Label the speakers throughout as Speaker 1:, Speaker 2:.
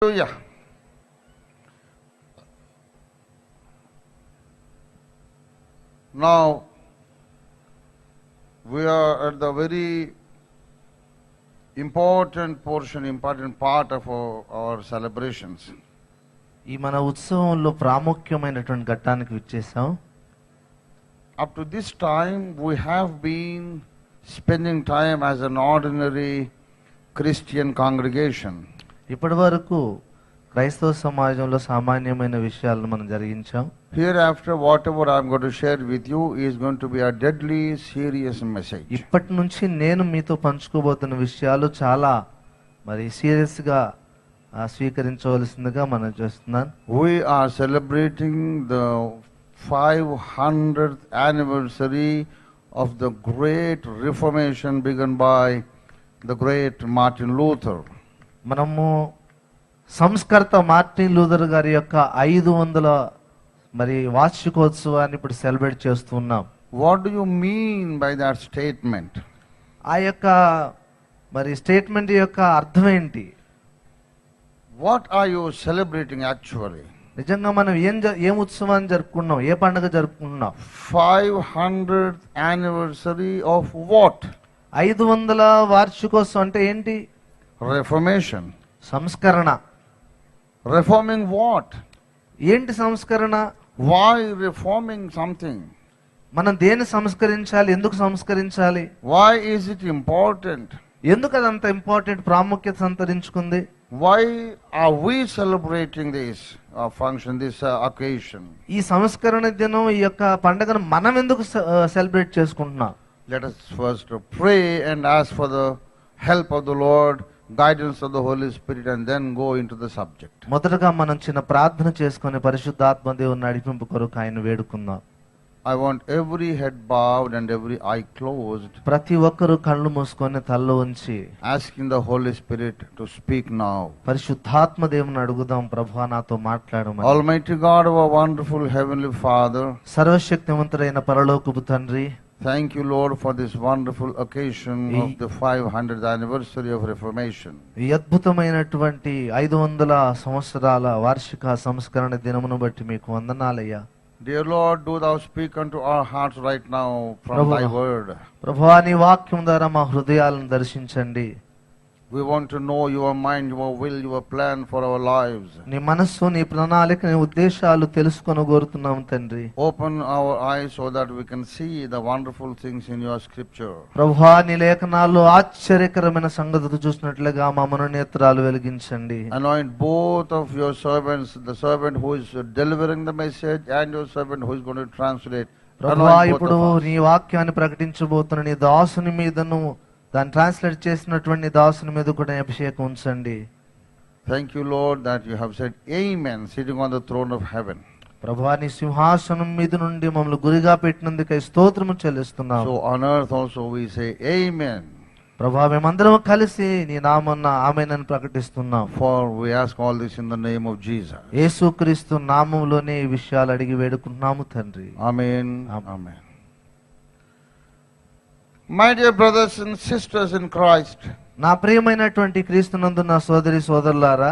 Speaker 1: Hallelujah. Now we are at the very important part of our celebrations.
Speaker 2: ఈ మన ఉత్సవంలో ప్రాముఖ్యమైనటువంటి ఘట్టానికి విచ్చేసాం.
Speaker 1: Up to this time we have been spending time as an ordinary Christian congregation.
Speaker 2: ఇప్పటి వరకు క్రైస్తవ సమాజంలో సామాన్యమైన విషయాలను మనం జరిగించాం.
Speaker 1: Hereafter whatever I am going to share with you is going to be a deadly serious message.
Speaker 2: ఇప్పటి నుంచి నేను మీతో పంచుకోబోతున్న విషయాలు చాలా సీరియస్ గా స్వీకరించవలసిందిగా మనం చేస్తున్నాను.
Speaker 1: We are celebrating the 500th anniversary of the great reformation begun by the great Martin Luther.
Speaker 2: మనము సంస్కర్త మార్టిన్ లూథర్ గారి యొక్క 500 వార్షికోత్సవాన్ని ఇప్పుడు సెలబ్రేట్ చేస్తున్నాం.
Speaker 1: What do you mean by that statement?
Speaker 2: ఆ యొక్క స్టేట్మెంట్ యొక్క అర్థం ఏంటి?
Speaker 1: What are you celebrating actually?
Speaker 2: నిజంగా మనం ఏం ఉత్సవాన్ని జరుపుకున్నాం, ఏ పండుగ జరుపుకున్నాం?
Speaker 1: 500th anniversary of what?
Speaker 2: 500 వార్షికోత్సవం అంటే ఏంటి?
Speaker 1: Reformation.
Speaker 2: సంస్కరణ.
Speaker 1: Reforming what?
Speaker 2: ఏంటి సంస్కరణ?
Speaker 1: Why reforming something?
Speaker 2: మనం దేన్ని సంస్కరించాలి, ఎందుకు సంస్కరించాలి?
Speaker 1: Why is it important?
Speaker 2: ఎందుకు అదంత ఇంపార్టెంట్ ప్రాముఖ్యత సంతరించుకుంది?
Speaker 1: Why are we celebrating this function, this occasion?
Speaker 2: ఈ సంస్కరణ దినం, ఈ యొక్క పండుగను మనం ఎందుకు సెలబ్రేట్ చేసుకుంటున్నాం?
Speaker 1: Let us first pray and ask for the help of the Lord, guidance of the Holy Spirit, and then go into the subject.
Speaker 2: మొదటగా మనం చిన్న ప్రార్థన చేసుకొని పరిశుద్ధాత్మ దేవుని నడిపింపు కొరకు ఆయన వేడుకుందాం.
Speaker 1: I want every head bowed and every eye closed,
Speaker 2: ప్రతి ఒక్కరూ కళ్ళు మూసుకొని తల్ల ఉంచి
Speaker 1: asking the Holy Spirit to speak now.
Speaker 2: పరిశుద్ధాత్మ దేవుని అడుగుదాం, ప్రభువా నాతో మాట్లాడమని.
Speaker 1: Almighty God, our wonderful heavenly Father,
Speaker 2: సర్వశక్తివంతుడైన పరలోకపు తండ్రి,
Speaker 1: thank you, Lord, for this wonderful occasion of the 500th anniversary of Reformation.
Speaker 2: ఈ అద్భుతమైనటువంటి 500 సంవత్సరాల వార్షిక సంస్కరణ దినమును బట్టి మీకు వందనాలయ్యా.
Speaker 1: Dear Lord, do thou speak unto our hearts right now from thy word.
Speaker 2: ప్రభువా నీ వాక్యం ద్వారా మా హృదయాలను దర్శించండి.
Speaker 1: We want to know your mind, your will, your plan for our lives.
Speaker 2: నీ మనస్సు, నీ ప్రణాళిక, నీ ఉద్దేశాలు తెలుసుకొని కోరుతున్నాం తండ్రి.
Speaker 1: Open our eyes so that we can see the wonderful things in your scripture.
Speaker 2: ప్రభువా నీ లేఖనాల్లో ఆశ్చర్యకరమైన సంగతులు చూసినట్లుగా మా మనోనేత్రాలు వెలిగించండి.
Speaker 1: Anoint both of your servants, the servant who is delivering the message and your servant who is going to translate.
Speaker 2: ప్రభువా ఇప్పుడు నీ వాక్యాన్ని ప్రకటించబోతున్న నీ దాసుని మీదను, దాన్ని ట్రాన్స్లేట్ చేసినటువంటి దాసుని మీద కూడా అభిషేకం ఉంచండి.
Speaker 1: Thank you, Lord, that you have said amen sitting on the throne of heaven.
Speaker 2: ప్రభువా నీ సింహాసనం మీద నుండి మమ్మల్ని గురిగా పెట్టినందుకై స్తోత్రము చెల్లిస్తున్నాం.
Speaker 1: So on earth also we say amen.
Speaker 2: ప్రభువా మేమందరం కలిసి నీ నామమున ఆమేన్ అని ప్రకటిస్తున్నాం.
Speaker 1: For we ask all this in the name of Jesus.
Speaker 2: యేసుక్రీస్తు నామములోనే ఈ విషయాలు అడిగి వేడుకుంటున్నాము తండ్రి.
Speaker 1: Amen. Amen. My dear brothers and sisters in Christ,
Speaker 2: నా ప్రియమైనటువంటి క్రీస్తునందు నా సోదరి సోదరులారా,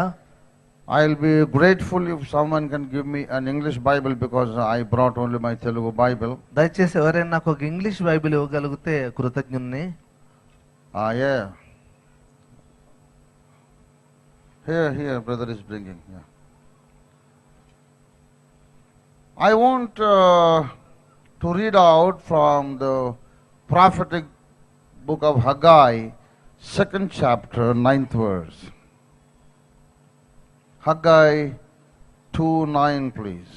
Speaker 1: I'll be grateful if someone can give me an English Bible because I brought only my Telugu Bible.
Speaker 2: దయచేసి ఎవరైనా నాకు ఒక ఇంగ్లీష్ బైబిల్ ఇవ్వగలిగితే కృతజ్ఞుణ్ణి.
Speaker 1: Yeah. Here, brother is bringing. Yeah. I want to read out from the prophetic book of Haggai, 2nd chapter, 9th verse. Haggai 2:9, please.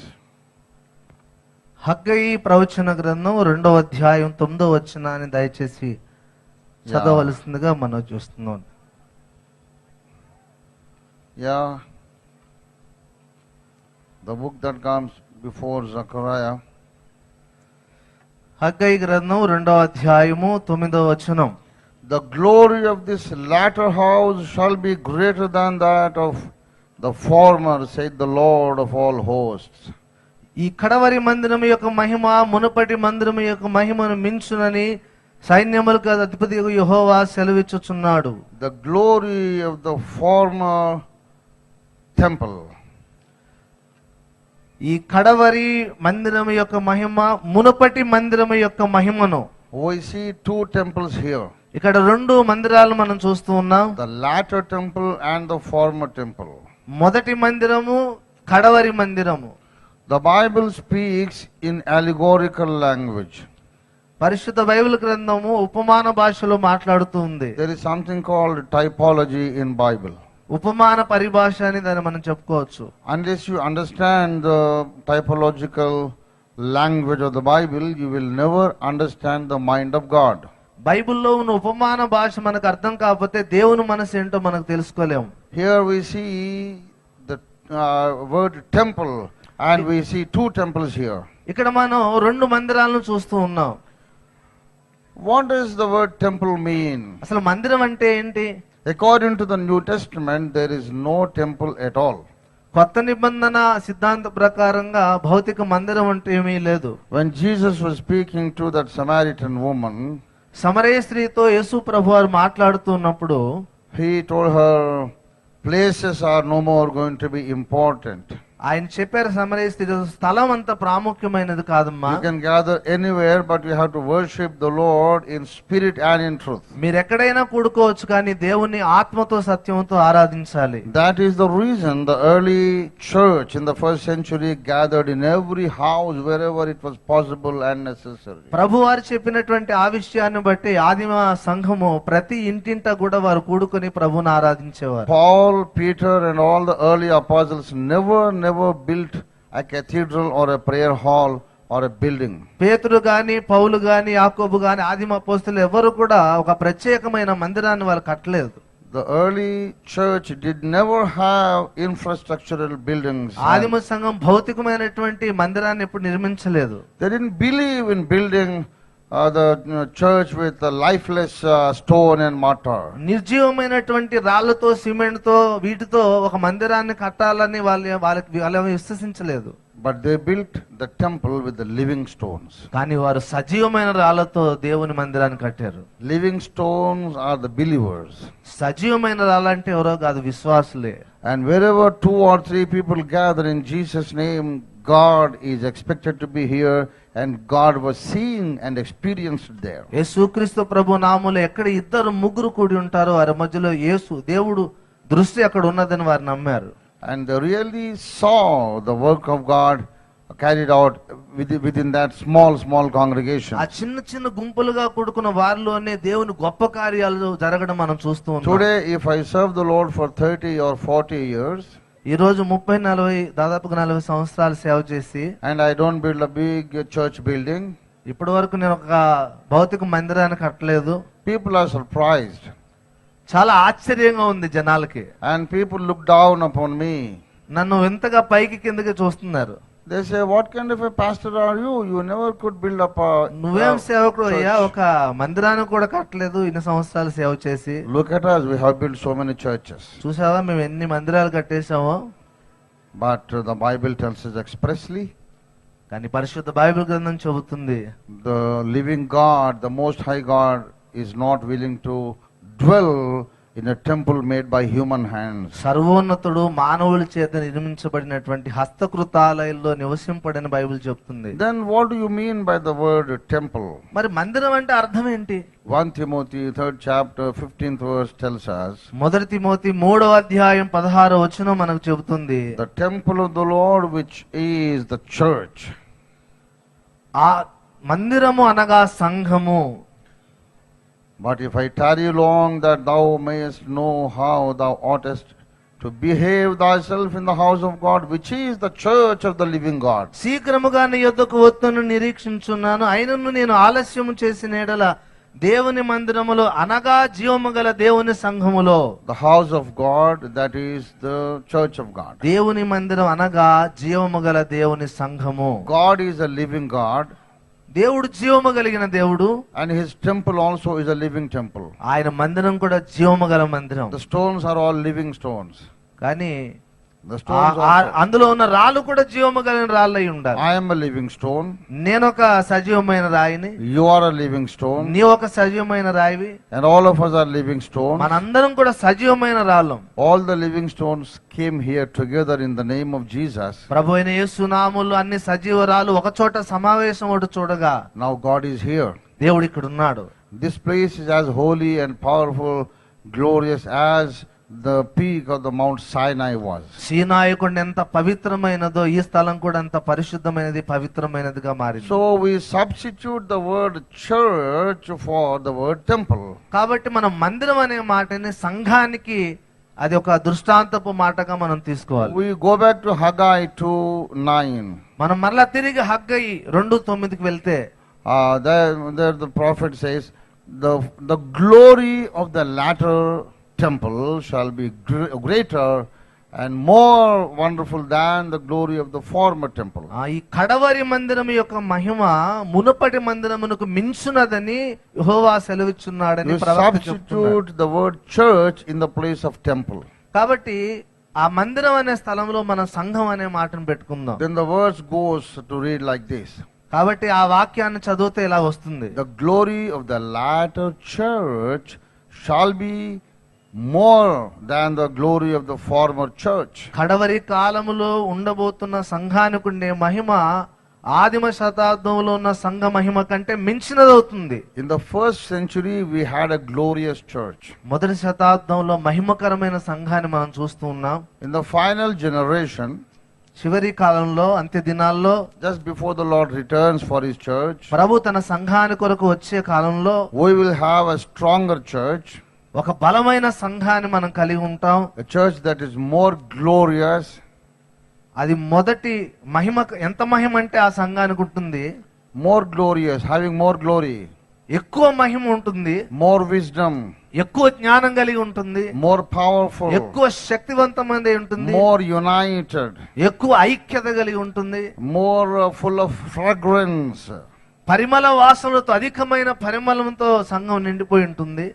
Speaker 2: హగ్గయి ప్రవచన గ్రంథం 2వ అధ్యాయం 9వ వచనాన్ని దయచేసి చదవవలసిందిగా మనం చూస్తున్నాం.
Speaker 1: Yeah. The book that comes before Zechariah.
Speaker 2: హగ్గయి గ్రంథం 2వ అధ్యాయము 9వ వచనం.
Speaker 1: The glory of this latter house shall be greater than that of the former, saith the Lord of all hosts.
Speaker 2: ఈ కడవరి మందిరము యొక్క మహిమ మునుపటి మందిరము యొక్క మహిమను మించునని సైన్యములకు అధిపతి యెహోవా సెలవిచ్చుచున్నాడు.
Speaker 1: The glory of the former temple.
Speaker 2: ఈ కడవరి మందిరం యొక్క మహిమ మునుపటి మందిరం యొక్క మహిమను
Speaker 1: We see two temples here,
Speaker 2: ఇక్కడ రెండు మందిరాలు మనం చూస్తూ ఉన్నాం.
Speaker 1: the latter temple and the former temple.
Speaker 2: మొదటి మందిరము కడవరి మందిరము.
Speaker 1: The Bible speaks in allegorical language.
Speaker 2: పరిశుద్ధ బైబిల్ గ్రంథము ఉపమాన భాషలో మాట్లాడుతూ ఉంది.
Speaker 1: There is something called typology in Bible.
Speaker 2: ఉపమాన పరిభాష అని దాన్ని మనం చెప్పుకోవచ్చు.
Speaker 1: Unless you understand the typological language of the Bible, you will never understand the mind of God.
Speaker 2: బైబిల్లో ఉన్న ఉపమాన భాష మనకు అర్థం కాకపోతే దేవుని మనసు ఏంటో మనకు తెలుసుకోలేము.
Speaker 1: Here we see the word temple, and we see two temples here.
Speaker 2: ఇక్కడ మనం రెండు మందిరాలను చూస్తూ ఉన్నాం.
Speaker 1: What does the word temple mean?
Speaker 2: అసలు మందిరం అంటే ఏంటి?
Speaker 1: According to the New Testament, there is no temple at all.
Speaker 2: కొత్త నిబంధన సిద్ధాంత ప్రకారంగా భౌతిక మందిరం అంటే ఏమీ లేదు.
Speaker 1: When Jesus was speaking to that Samaritan woman,
Speaker 2: సమరయ స్త్రీతో యేసు ప్రభువారు మాట్లాడుతున్నప్పుడు
Speaker 1: he told her, places are no more going to be important.
Speaker 2: ఆయన చెప్పారు సమరయ స్త్రీ, స్థలం అంత ప్రాముఖ్యమైనది కాదమ్మా.
Speaker 1: You can gather anywhere, but you have to worship the Lord in spirit and in truth.
Speaker 2: మీరు ఎక్కడైనా కూడుకోవచ్చు, కానీ దేవుని ఆత్మతో సత్యంతో ఆరాధించాలి.
Speaker 1: That is the reason the early church in the first century gathered in every house wherever it was possible and necessary.
Speaker 2: ప్రభువారు చెప్పినటువంటి ఆ విషయాన్ని బట్టి ఆదిమ సంఘము ప్రతి ఇంటింట కూడా వారు కూడుకొని ప్రభువుని ఆరాధించేవారు.
Speaker 1: Paul, Peter and all the early apostles never built a cathedral or a prayer hall or a building.
Speaker 2: పేతురు గాని పౌలు గాని యాకోబు గాని ఆదిమ అపోస్తలులు ఎవరు కూడా ఒక ప్రత్యేకమైన మందిరాన్ని వాళ్ళు కట్టలేదు.
Speaker 1: The early church did never have infrastructural buildings.
Speaker 2: ఆదిమ సంఘం భౌతికమైనటువంటి మందిరాన్ని ఎప్పుడు నిర్మించలేదు.
Speaker 1: They didn't believe in building the church with a lifeless stone and mortar.
Speaker 2: నిర్జీవమైనటువంటి రాళ్లతో సిమెంట్ తో వీటితో ఒక మందిరాన్ని కట్టాలని వాళ్ళు విశ్వసించలేదు.
Speaker 1: But they built the temple with the living stones.
Speaker 2: కానీ వారు సజీవమైన రాళ్లతో దేవుని మందిరాన్ని కట్టారు.
Speaker 1: Living stones are the believers.
Speaker 2: సజీవమైన రాళ్ళంటే ఎవరో కాదు, విశ్వాసులే.
Speaker 1: And wherever two or three people gather in Jesus' name, God is expected to be here, and God was seen and experienced there.
Speaker 2: యేసుక్రీస్తు ప్రభు నామములో ఎక్కడ ఇద్దరు ముగ్గురు కూడి ఉంటారో వారి మధ్యలో యేసు దేవుడు దృష్టి అక్కడ ఉన్నదని వారు నమ్మారు.
Speaker 1: And they really saw the work of God carried out within that small congregation.
Speaker 2: ఆ చిన్న చిన్న గుంపులుగా కూడుకున్న వారిలోనే దేవుని గొప్ప కార్యాలు జరగడం మనం చూస్తూ ఉన్నాం.
Speaker 1: Today, if I serve the Lord for 30 or 40 years,
Speaker 2: ఈ రోజు 30-40 దాదాపుగా 40 సంవత్సరాలు సేవ చేసి,
Speaker 1: and I don't build a big church building,
Speaker 2: ఇప్పటి వరకు నేను ఒక భౌతిక మందిరాన్ని కట్టలేదు.
Speaker 1: people are surprised.
Speaker 2: చాలా ఆశ్చర్యంగా ఉంది జనాలకి.
Speaker 1: And people look down upon me.
Speaker 2: నన్ను ఎంతగా పైకి కిందకి చూస్తున్నారు.
Speaker 1: They say, what kind of a pastor are you? You never could build up a
Speaker 2: నువ్వేం సేవకుడు అయ్యా,
Speaker 1: church.
Speaker 2: ఒక మందిరాన్ని కూడా కట్టలేదు ఇన్ని సంవత్సరాలు సేవ చేసి.
Speaker 1: Look at us, we have built so many churches.
Speaker 2: చూసావా మేము ఎన్ని మందిరాలు కట్టేశామో.
Speaker 1: But the Bible tells us expressly,
Speaker 2: కానీ పరిశుద్ధ బైబిల్ గ్రంథం చెబుతుంది,
Speaker 1: the living God, the Most High God, is not willing to dwell in a temple made by human hands.
Speaker 2: సర్వోన్నతుడు మానవుల చేత నిర్మించబడినటువంటి హస్తకృతాలయంలో నివసింపడని బైబిల్ చెప్తుంది.
Speaker 1: Then what do you mean by the word temple?
Speaker 2: మరి మందిరం అంటే అర్థం ఏంటి?
Speaker 1: 1 Timothy 3rd chapter 15th verse tells us,
Speaker 2: మొదటి తిమోతి 3వ అధ్యాయం 16వ వచనం మనకు చెబుతుంది,
Speaker 1: the temple of the Lord which is the church.
Speaker 2: ఆ మందిరము అనగా సంఘము.
Speaker 1: But if I tarry long, that thou mayest know how thou oughtest to behave thyself in the house of God, which is the church of the living God.
Speaker 2: శీఘ్రముగా నీ యొద్దకు వత్తును నిరీక్షించున్నాను, అయినను నేను ఆలస్యము చేసిన ఎడల దేవుని మందిరములో అనగా జీవము గల దేవుని సంఘములో.
Speaker 1: The house of God, that is the church of God.
Speaker 2: దేవుని మందిరం అనగా జీవము గల దేవుని సంఘము.
Speaker 1: God is a living God.
Speaker 2: దేవుడు జీవము కలిగిన దేవుడు.
Speaker 1: And his temple also is a living temple.
Speaker 2: ఆయన మందిరం కూడా జీవము గల మందిరం.
Speaker 1: The stones are all living stones.
Speaker 2: కానీ
Speaker 1: The stones also.
Speaker 2: అందులో ఉన్న రాళ్ళు కూడా జీవము కలిగిన రాళ్ళు అయి ఉండాలి.
Speaker 1: I am a living stone.
Speaker 2: నేను ఒక సజీవమైన రాయిని,
Speaker 1: You are a living stone.
Speaker 2: నీ ఒక సజీవమైన రాయివి,
Speaker 1: And all of us are living stones.
Speaker 2: మనందరం కూడా సజీవమైన రాళ్ళం.
Speaker 1: All the living stones came here together in the name of Jesus.
Speaker 2: ప్రభు అయిన యేసు నామములో అన్ని సజీవ రాళ్ళు ఒక చోట సమావేశం ఒకటి చూడగా
Speaker 1: Now God is here.
Speaker 2: దేవుడు ఇక్కడ ఉన్నాడు.
Speaker 1: This place is as holy and powerful, glorious as the peak of the Mount Sinai was.
Speaker 2: సీనాయి కొండ ఎంత పవిత్రమైనదో ఈ స్థలం కూడా అంత పరిశుద్ధమైనది, పవిత్రమైనదిగా మారింది.
Speaker 1: So we substitute the word church for the word temple.
Speaker 2: కాబట్టి మనం మందిరం అనే మాటని సంఘానికి అది ఒక దృష్టాంతపు మాటగా మనం తీసుకోవాలి.
Speaker 1: We go back to Haggai 2:9.
Speaker 2: మనం మరలా తిరిగి హగ్గయి 2:9కి వెళ్తే
Speaker 1: There the prophet says, the glory of the latter temple shall be greater and more wonderful than the glory of the former temple.
Speaker 2: ఈ కడవరి మందిరం యొక్క మహిమ మునుపటి మందిరమునకు మించునదని యెహోవా సెలవిస్తున్నాడని
Speaker 1: You
Speaker 2: ప్రవక్త చెప్తున్నాడు.
Speaker 1: substitute the word church in the place of temple.
Speaker 2: కాబట్టి ఆ మందిరం అనే స్థలంలో మనం సంఘం అనే మాటను పెట్టుకుందాం.
Speaker 1: Then the verse goes to read like this.
Speaker 2: కాబట్టి ఆ వాక్యాన్ని చదివితే ఇలా వస్తుంది.
Speaker 1: The glory of the latter church shall be more than the glory of the former church.
Speaker 2: కడవరి కాలములో ఉండబోతున్న సంఘానికి ఉండే మహిమ ఆదిమ శతాబ్దంలో ఉన్న సంఘ మహిమ కంటే మించినదవుతుంది.
Speaker 1: In the first century we had a glorious church.
Speaker 2: మొదటి శతాబ్దంలో మహిమకరమైన సంఘాన్ని మనం చూస్తూ ఉన్నాం.
Speaker 1: In the final generation,
Speaker 2: చివరి కాలంలో అంత్య దినాల్లో
Speaker 1: just before the Lord returns for his church,
Speaker 2: ప్రభు తన సంఘాని కొరకు వచ్చే కాలంలో
Speaker 1: we will have a stronger church,
Speaker 2: ఒక బలమైన సంఘాన్ని మనం కలిగి ఉంటాం.
Speaker 1: a church that is more glorious.
Speaker 2: అది మొదటి మహిమ ఎంత మహిమ అంటే ఆ సంఘానికి ఉంటుంది,
Speaker 1: More glorious, having more glory,
Speaker 2: ఎక్కువ మహిమ ఉంటుంది,
Speaker 1: more wisdom,
Speaker 2: ఎక్కువ జ్ఞానం కలిగి ఉంటుంది,
Speaker 1: more powerful,
Speaker 2: ఎక్కువ శక్తివంతమైనది ఉంటుంది,
Speaker 1: more united,
Speaker 2: ఎక్కువ ఐక్యత కలిగి ఉంటుంది,
Speaker 1: more full of fragrance.
Speaker 2: పరిమళ వాసనలతో అధికమైన పరిమళంతో సంఘం నిండిపోయి ఉంటుంది.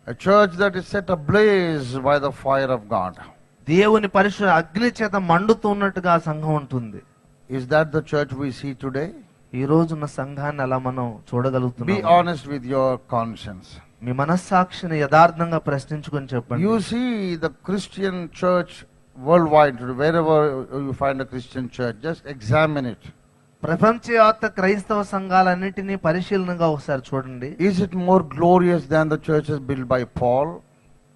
Speaker 1: A church that is set ablaze by the fire of God.
Speaker 2: దేవుని పరిశుద్ధ అగ్ని చేత మండుతున్నట్టుగా ఆ సంఘం ఉంటుంది.
Speaker 1: Is that the church we see today?
Speaker 2: ఈ రోజున్న సంఘాన్ని అలా మనం
Speaker 1: Be
Speaker 2: చూడగలుగుతున్నాం.
Speaker 1: honest with your conscience.
Speaker 2: మీ మనస్సాక్షిని యథార్థంగా ప్రశ్నించుకొని చెప్పండి.
Speaker 1: You see the Christian church worldwide, wherever you find a Christian church, just examine it.
Speaker 2: ప్రపంచవ్యాప్త క్రైస్తవ సంఘాలన్నిటినీ పరిశీలనగా ఒకసారి చూడండి.
Speaker 1: Is it more glorious than the churches built by Paul?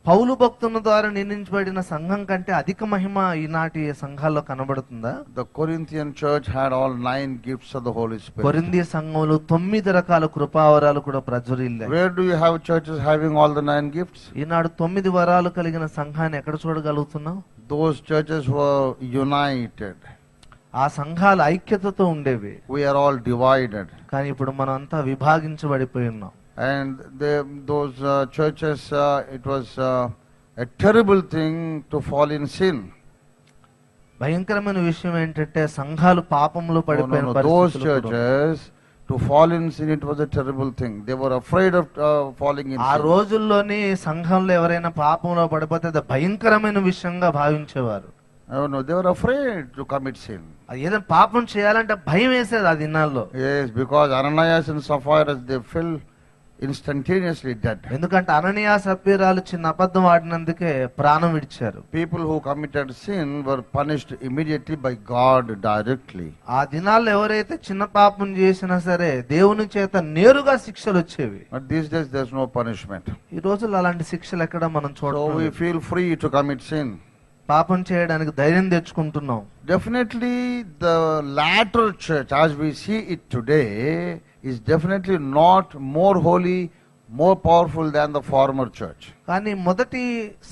Speaker 2: పౌలు భక్తుల ద్వారా నిర్మించబడిన సంఘం కంటే అధిక మహిమ ఈనాటి సంఘాల్లో కనబడుతుందా?
Speaker 1: The Corinthian church had all 9 gifts of the Holy Spirit.
Speaker 2: కొరింథీ సంఘంలో 9 రకాల కృపావరాలు కూడా ప్రజ్వరిల్లాయి.
Speaker 1: Where do you have churches having all the 9 gifts?
Speaker 2: ఈనాడు 9 వరాలు కలిగిన సంఘాన్ని ఎక్కడ చూడగలుగుతున్నాం?
Speaker 1: Those churches were united.
Speaker 2: ఆ సంఘాలు ఐక్యతతో ఉండేవి.
Speaker 1: We are all divided.
Speaker 2: కానీ ఇప్పుడు మనం అంతా విభాగించబడిపోయి ఉన్నాం.
Speaker 1: And those churches, it was a terrible thing to fall in sin.
Speaker 2: భయంకరమైన విషయం ఏంటంటే సంఘాలు పాపంలో పడిపోయిన
Speaker 1: Those
Speaker 2: పరిస్థితులు కూడా.
Speaker 1: churches, to fall in sin, it was a terrible thing. They were afraid of falling in
Speaker 2: ఆ
Speaker 1: sin.
Speaker 2: రోజుల్లోని సంఘంలో ఎవరైనా పాపంలో పడిపోతే అది భయంకరమైన విషయంగా భావించేవారు.
Speaker 1: Oh, no, they were afraid to commit sin.
Speaker 2: అది ఏదైనా పాపం చేయాలంటే భయం వేసేది ఆ దినాల్లో.
Speaker 1: Yes, because Ananias and Sapphira, they fell instantaneously dead.
Speaker 2: ఎందుకంటే అననీయ సప్పీరాలు చిన్న అబద్ధం ఆడినందుకే ప్రాణం విడిచారు.
Speaker 1: People who committed sin were punished immediately by God directly.
Speaker 2: ఆ దినాల్లో ఎవరైతే చిన్న పాపం చేసినా సరే దేవుని చేత నేరుగా శిక్షలు వచ్చేవి.
Speaker 1: But these days there's no punishment.
Speaker 2: ఈ రోజుల్లో అలాంటి శిక్షలు ఎక్కడ మనం
Speaker 1: So we
Speaker 2: చూడలేదు.
Speaker 1: feel free to commit sin.
Speaker 2: పాపం చేయడానికి ధైర్యం తెచ్చుకుంటున్నాం.
Speaker 1: Definitely the latter church as we see it today is definitely not more holy, more powerful than the former church.
Speaker 2: కానీ మొదటి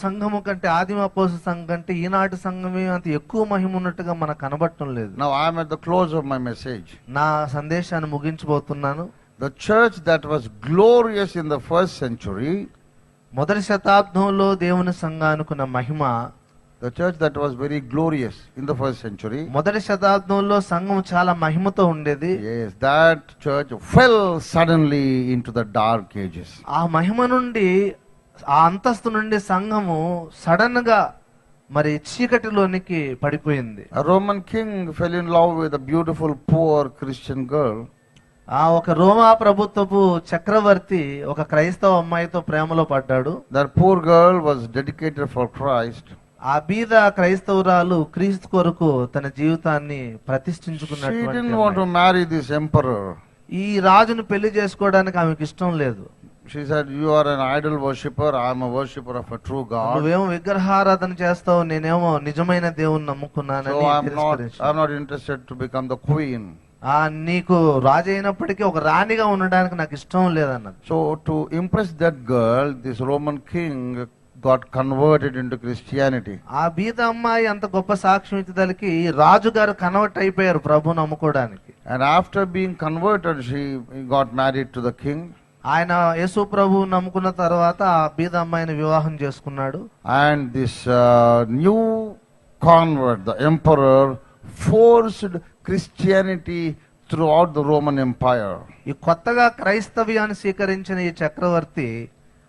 Speaker 2: సంఘము కంటే ఆదిమ అపోస్తల సంఘం కంటే ఈనాటి సంఘమే అంత ఎక్కువ మహిమ ఉన్నట్టుగా మనకు కనబడటం లేదు.
Speaker 1: Now I am at the close of my message.
Speaker 2: నా సందేశాన్ని ముగించబోతున్నాను.
Speaker 1: The church that was glorious in the first century,
Speaker 2: మొదటి శతాబ్దంలో దేవుని సంఘానుకున్న మహిమ,
Speaker 1: the church that was very glorious in the first century,
Speaker 2: మొదటి శతాబ్దంలో సంఘం చాలా మహిమతో ఉండేది.
Speaker 1: yes, that church fell suddenly into the dark ages.
Speaker 2: ఆ మహిమ నుండి ఆ అంతస్తు నుండి సంఘము సడన్ గా మరి చీకటిలోనికి పడిపోయింది.
Speaker 1: A Roman king fell in love with a beautiful poor Christian girl.
Speaker 2: ఆ ఒక రోమా ప్రభుత్వపు చక్రవర్తి ఒక క్రైస్తవ అమ్మాయితో ప్రేమలో పడ్డాడు.
Speaker 1: That poor girl was dedicated for Christ.
Speaker 2: ఆ బీద క్రైస్తవురాలు క్రీస్తు కొరకు తన జీవితాన్ని
Speaker 1: She
Speaker 2: ప్రతిష్ఠించుకున్నటువంటి
Speaker 1: didn't want to
Speaker 2: అమ్మాయి.
Speaker 1: marry this emperor.
Speaker 2: ఈ రాజును పెళ్లి చేసుకోవడానికి ఆమెకి ఇష్టం లేదు.
Speaker 1: She said, "You are an idol worshipper. I am a worshipper of a true God.
Speaker 2: నువ్వేమో విగ్రహారాధన చేస్తావు, నేనేమో నిజమైన దేవుని నమ్ముకున్నానని
Speaker 1: So I'm
Speaker 2: తిరస్కరించాడు.
Speaker 1: not interested to become the queen."
Speaker 2: నీకు రాజు అయినప్పటికీ ఒక రాణిగా ఉండడానికి నాకు ఇష్టం లేదన్నది.
Speaker 1: So to impress that girl, this Roman king got converted into Christianity.
Speaker 2: ఆ బీద అమ్మాయి అంత గొప్ప సాక్ష్యం ఇచ్చేదానికి రాజు గారు కన్వర్ట్ అయిపోయారు ప్రభువు నమ్ముకోవడానికి.
Speaker 1: And after being converted, she got married to the king.
Speaker 2: ఆయన యేసు ప్రభువు నమ్ముకున్న తర్వాత ఆ బీద అమ్మాయిని వివాహం చేసుకున్నాడు.
Speaker 1: And this new convert, the emperor, forced Christianity throughout the Roman Empire.
Speaker 2: ఈ కొత్తగా క్రైస్తవ్యాన్ని స్వీకరించిన ఈ చక్రవర్తి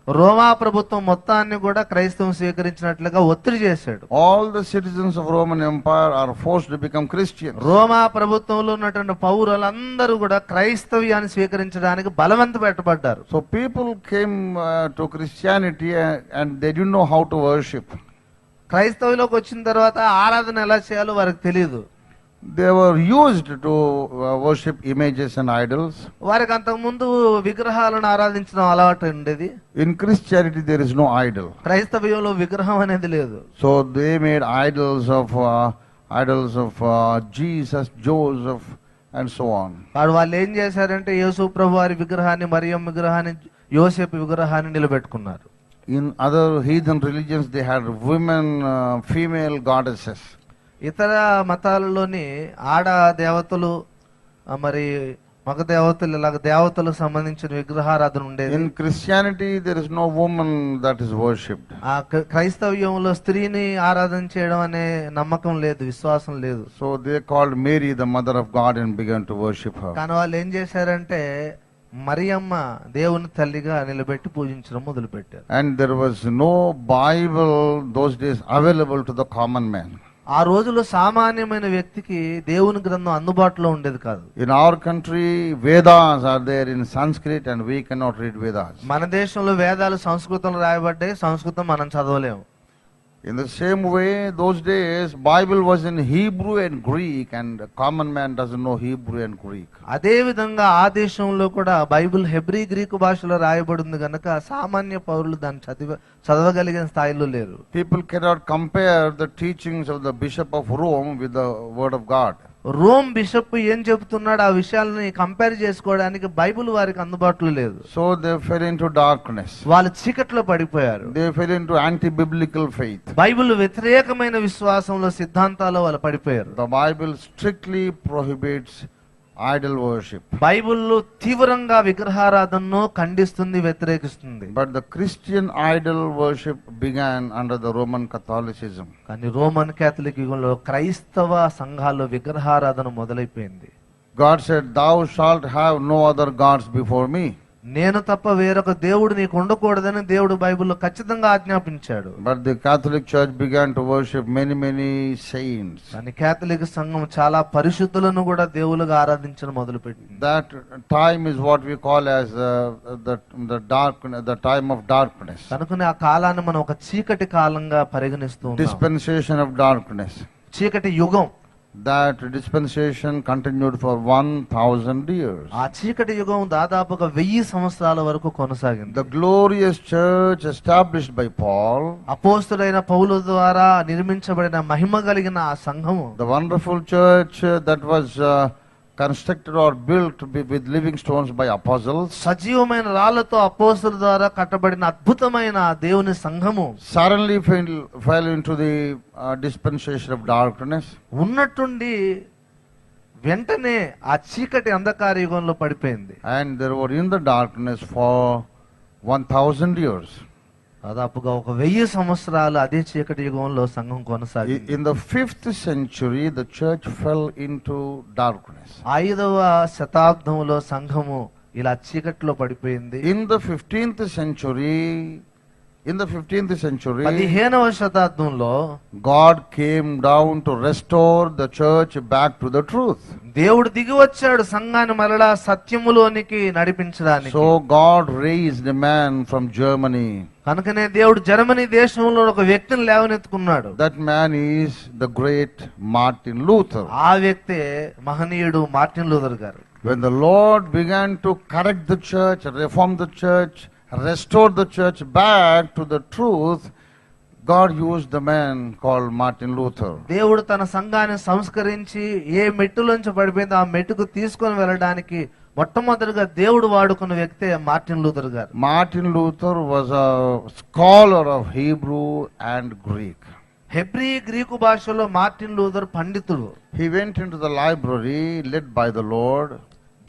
Speaker 2: రోమా ప్రభుత్వం మొత్తాన్ని కూడా క్రైస్తవం స్వీకరించినట్లుగా ఒత్తిడి చేశాడు.
Speaker 1: All the citizens of Roman Empire are forced to become Christians.
Speaker 2: రోమా ప్రభుత్వంలో ఉన్నటువంటి పౌరులందరూ కూడా క్రైస్తవ్యాన్ని స్వీకరించడానికి బలవంత పెట్టబడ్డారు.
Speaker 1: So people came to Christianity and they didn't know how to worship.
Speaker 2: క్రైస్తవులోకి వచ్చిన తర్వాత ఆరాధన ఎలా చేయాలో వారికి తెలియదు.
Speaker 1: They were used to worship images and idols.
Speaker 2: వారికి అంతకు ముందు విగ్రహాలను ఆరాధించడం అలవాటు ఉండేది.
Speaker 1: In Christianity there is no idol.
Speaker 2: క్రైస్తవ్యంలో విగ్రహం అనేది లేదు.
Speaker 1: So they made idols of Jesus, Joseph and so on.
Speaker 2: వాళ్ళు ఏం చేశారంటే యేసు ప్రభు వారి విగ్రహాన్ని, మరియం విగ్రహాన్ని, యోసేపు విగ్రహాన్ని నిలబెట్టుకున్నారు.
Speaker 1: In other heathen religions they had women, female goddesses.
Speaker 2: ఇతర మతాలలోని ఆడ దేవతలు మరి మగ దేవతలు ఇలాగ దేవతలకు సంబంధించిన విగ్రహారాధన ఉండేది.
Speaker 1: In Christianity there is no woman that is worshipped.
Speaker 2: ఆ క్రైస్తవ్యంలో స్త్రీని ఆరాధన చేయడం అనే నమ్మకం లేదు, విశ్వాసం లేదు.
Speaker 1: So they called Mary the mother of God and began to worship her.
Speaker 2: కానీ వాళ్ళు ఏం చేశారంటే మరియమ్మ దేవుని తల్లిగా నిలబెట్టి పూజించడం మొదలు పెట్టారు.
Speaker 1: And there was no Bible those days available to the common man.
Speaker 2: ఆ రోజుల్లో సామాన్యమైన వ్యక్తికి దేవుని గ్రంథం అందుబాటులో ఉండేది కాదు.
Speaker 1: In our country Vedas are there in Sanskrit and we cannot read Vedas.
Speaker 2: మన దేశంలో వేదాలు సంస్కృతంలో రాయబడ్డాయి, సంస్కృతం మనం చదవలేము.
Speaker 1: In the same way, those days Bible was in Hebrew and Greek and a common man doesn't know Hebrew and Greek.
Speaker 2: అదే విధంగా ఆ దేశంలో కూడా బైబిల్ హెబ్రీ గ్రీకు భాషలో రాయబడింది గనక సామాన్య పౌరులు దాన్ని చదవగలిగిన స్థాయిలో లేరు.
Speaker 1: People cannot compare the teachings of the Bishop of Rome with the Word of God.
Speaker 2: Rome bishop ఏం చెబుతున్నాడు ఆ విషయాలని కంపేర్ చేసుకోవడానికి బైబిల్ వారికి అందుబాటులో లేదు.
Speaker 1: So they fell into darkness.
Speaker 2: వాళ్ళు చీకట్లో పడిపోయారు.
Speaker 1: They fell into anti-biblical faith.
Speaker 2: Bible వ్యతిరేకమైన విశ్వాసంలో సిద్ధాంతాల్లో వాళ్ళు పడిపోయారు.
Speaker 1: The Bible strictly prohibits idol worship.
Speaker 2: Bible తీవ్రంగా విగ్రహారాధనను ఖండిస్తుంది, వ్యతిరేకిస్తుంది.
Speaker 1: But the Christian idol worship began under the Roman Catholicism.
Speaker 2: కానీ రోమన్ కేథలిక్ యుగంలో క్రైస్తవ సంఘాల్లో విగ్రహారాధన మొదలైపోయింది.
Speaker 1: God said, "Thou shalt have no other gods before me."
Speaker 2: నేను తప్ప వేరొక దేవుడు నీకు ఉండకూడదని దేవుడు బైబిల్లో ఖచ్చితంగా ఆజ్ఞాపించాడు.
Speaker 1: But the Catholic Church began to worship many saints.
Speaker 2: కానీ కేథలిక్ సంఘం చాలా పరిశుద్ధులను కూడా దేవులుగా ఆరాధించడం మొదలుపెట్టింది.
Speaker 1: That time is what we call as the time of darkness.
Speaker 2: కనుకనే ఆ కాలాన్ని మనం ఒక చీకటి కాలంగా పరిగణిస్తూ ఉన్నాం.
Speaker 1: Dispensation of darkness.
Speaker 2: చీకటి యుగం.
Speaker 1: That dispensation continued for 1000 years.
Speaker 2: ఆ చీకటి యుగం దాదాపుగా 1000 సంవత్సరాల వరకు కొనసాగింది.
Speaker 1: The glorious church established by Paul,
Speaker 2: అపోస్తలుడైన పౌలు ద్వారా నిర్మించబడిన మహిమ కలిగిన ఆ సంఘము,
Speaker 1: the wonderful church that was constructed or built with living stones by apostles,
Speaker 2: సజీవమైన రాళ్లతో అపోస్తలుల ద్వారా కట్టబడిన అద్భుతమైన దేవుని సంఘము
Speaker 1: suddenly fell into the dispensation of darkness.
Speaker 2: ఉన్నట్టుండి వెంటనే ఆ చీకటి అంధకార యుగంలో పడిపోయింది.
Speaker 1: And they were in the darkness for 1000 years.
Speaker 2: దాదాపుగా 1000 సంవత్సరాలు అదే చీకటి యుగంలో సంఘం కొనసాగింది.
Speaker 1: In the 5th century the church fell into darkness.
Speaker 2: 5వ శతాబ్దంలో సంఘము ఇలా చీకటిలో పడిపోయింది.
Speaker 1: In the 15th century In the 15th century,
Speaker 2: 15వ శతాబ్దంలో
Speaker 1: God came down to restore the church back to the truth.
Speaker 2: దేవుడు దిగి వచ్చాడు సంఘాన్ని మరలా సత్యములోనికి నడిపించడానికి.
Speaker 1: So God raised a man from Germany.
Speaker 2: కనుకనే దేవుడు జర్మనీ దేశంలో ఒక వ్యక్తిని లేవనెత్తుకున్నాడు.
Speaker 1: That man is the great Martin Luther.
Speaker 2: ఆ వ్యక్తే మహనీయుడు మార్టిన్ లూథర్ గారు.
Speaker 1: When the Lord began to correct the church, reform the church, restore the church back to the truth, God used the man called Martin Luther.
Speaker 2: దేవుడు తన సంఘాన్ని సంస్కరించి ఏ మెట్టులోంచి పడిపోయిందో ఆ మెట్టుకు తీసుకొని వెళ్ళడానికి మొట్టమొదటిగా దేవుడు వాడుకున్న వ్యక్తే మార్టిన్ లూథర్ గారు.
Speaker 1: Martin Luther was a scholar of Hebrew and Greek.
Speaker 2: Hebrew Greek భాషలో మార్టిన్ లూథర్ పండితుడు.
Speaker 1: He went into the library led by the Lord.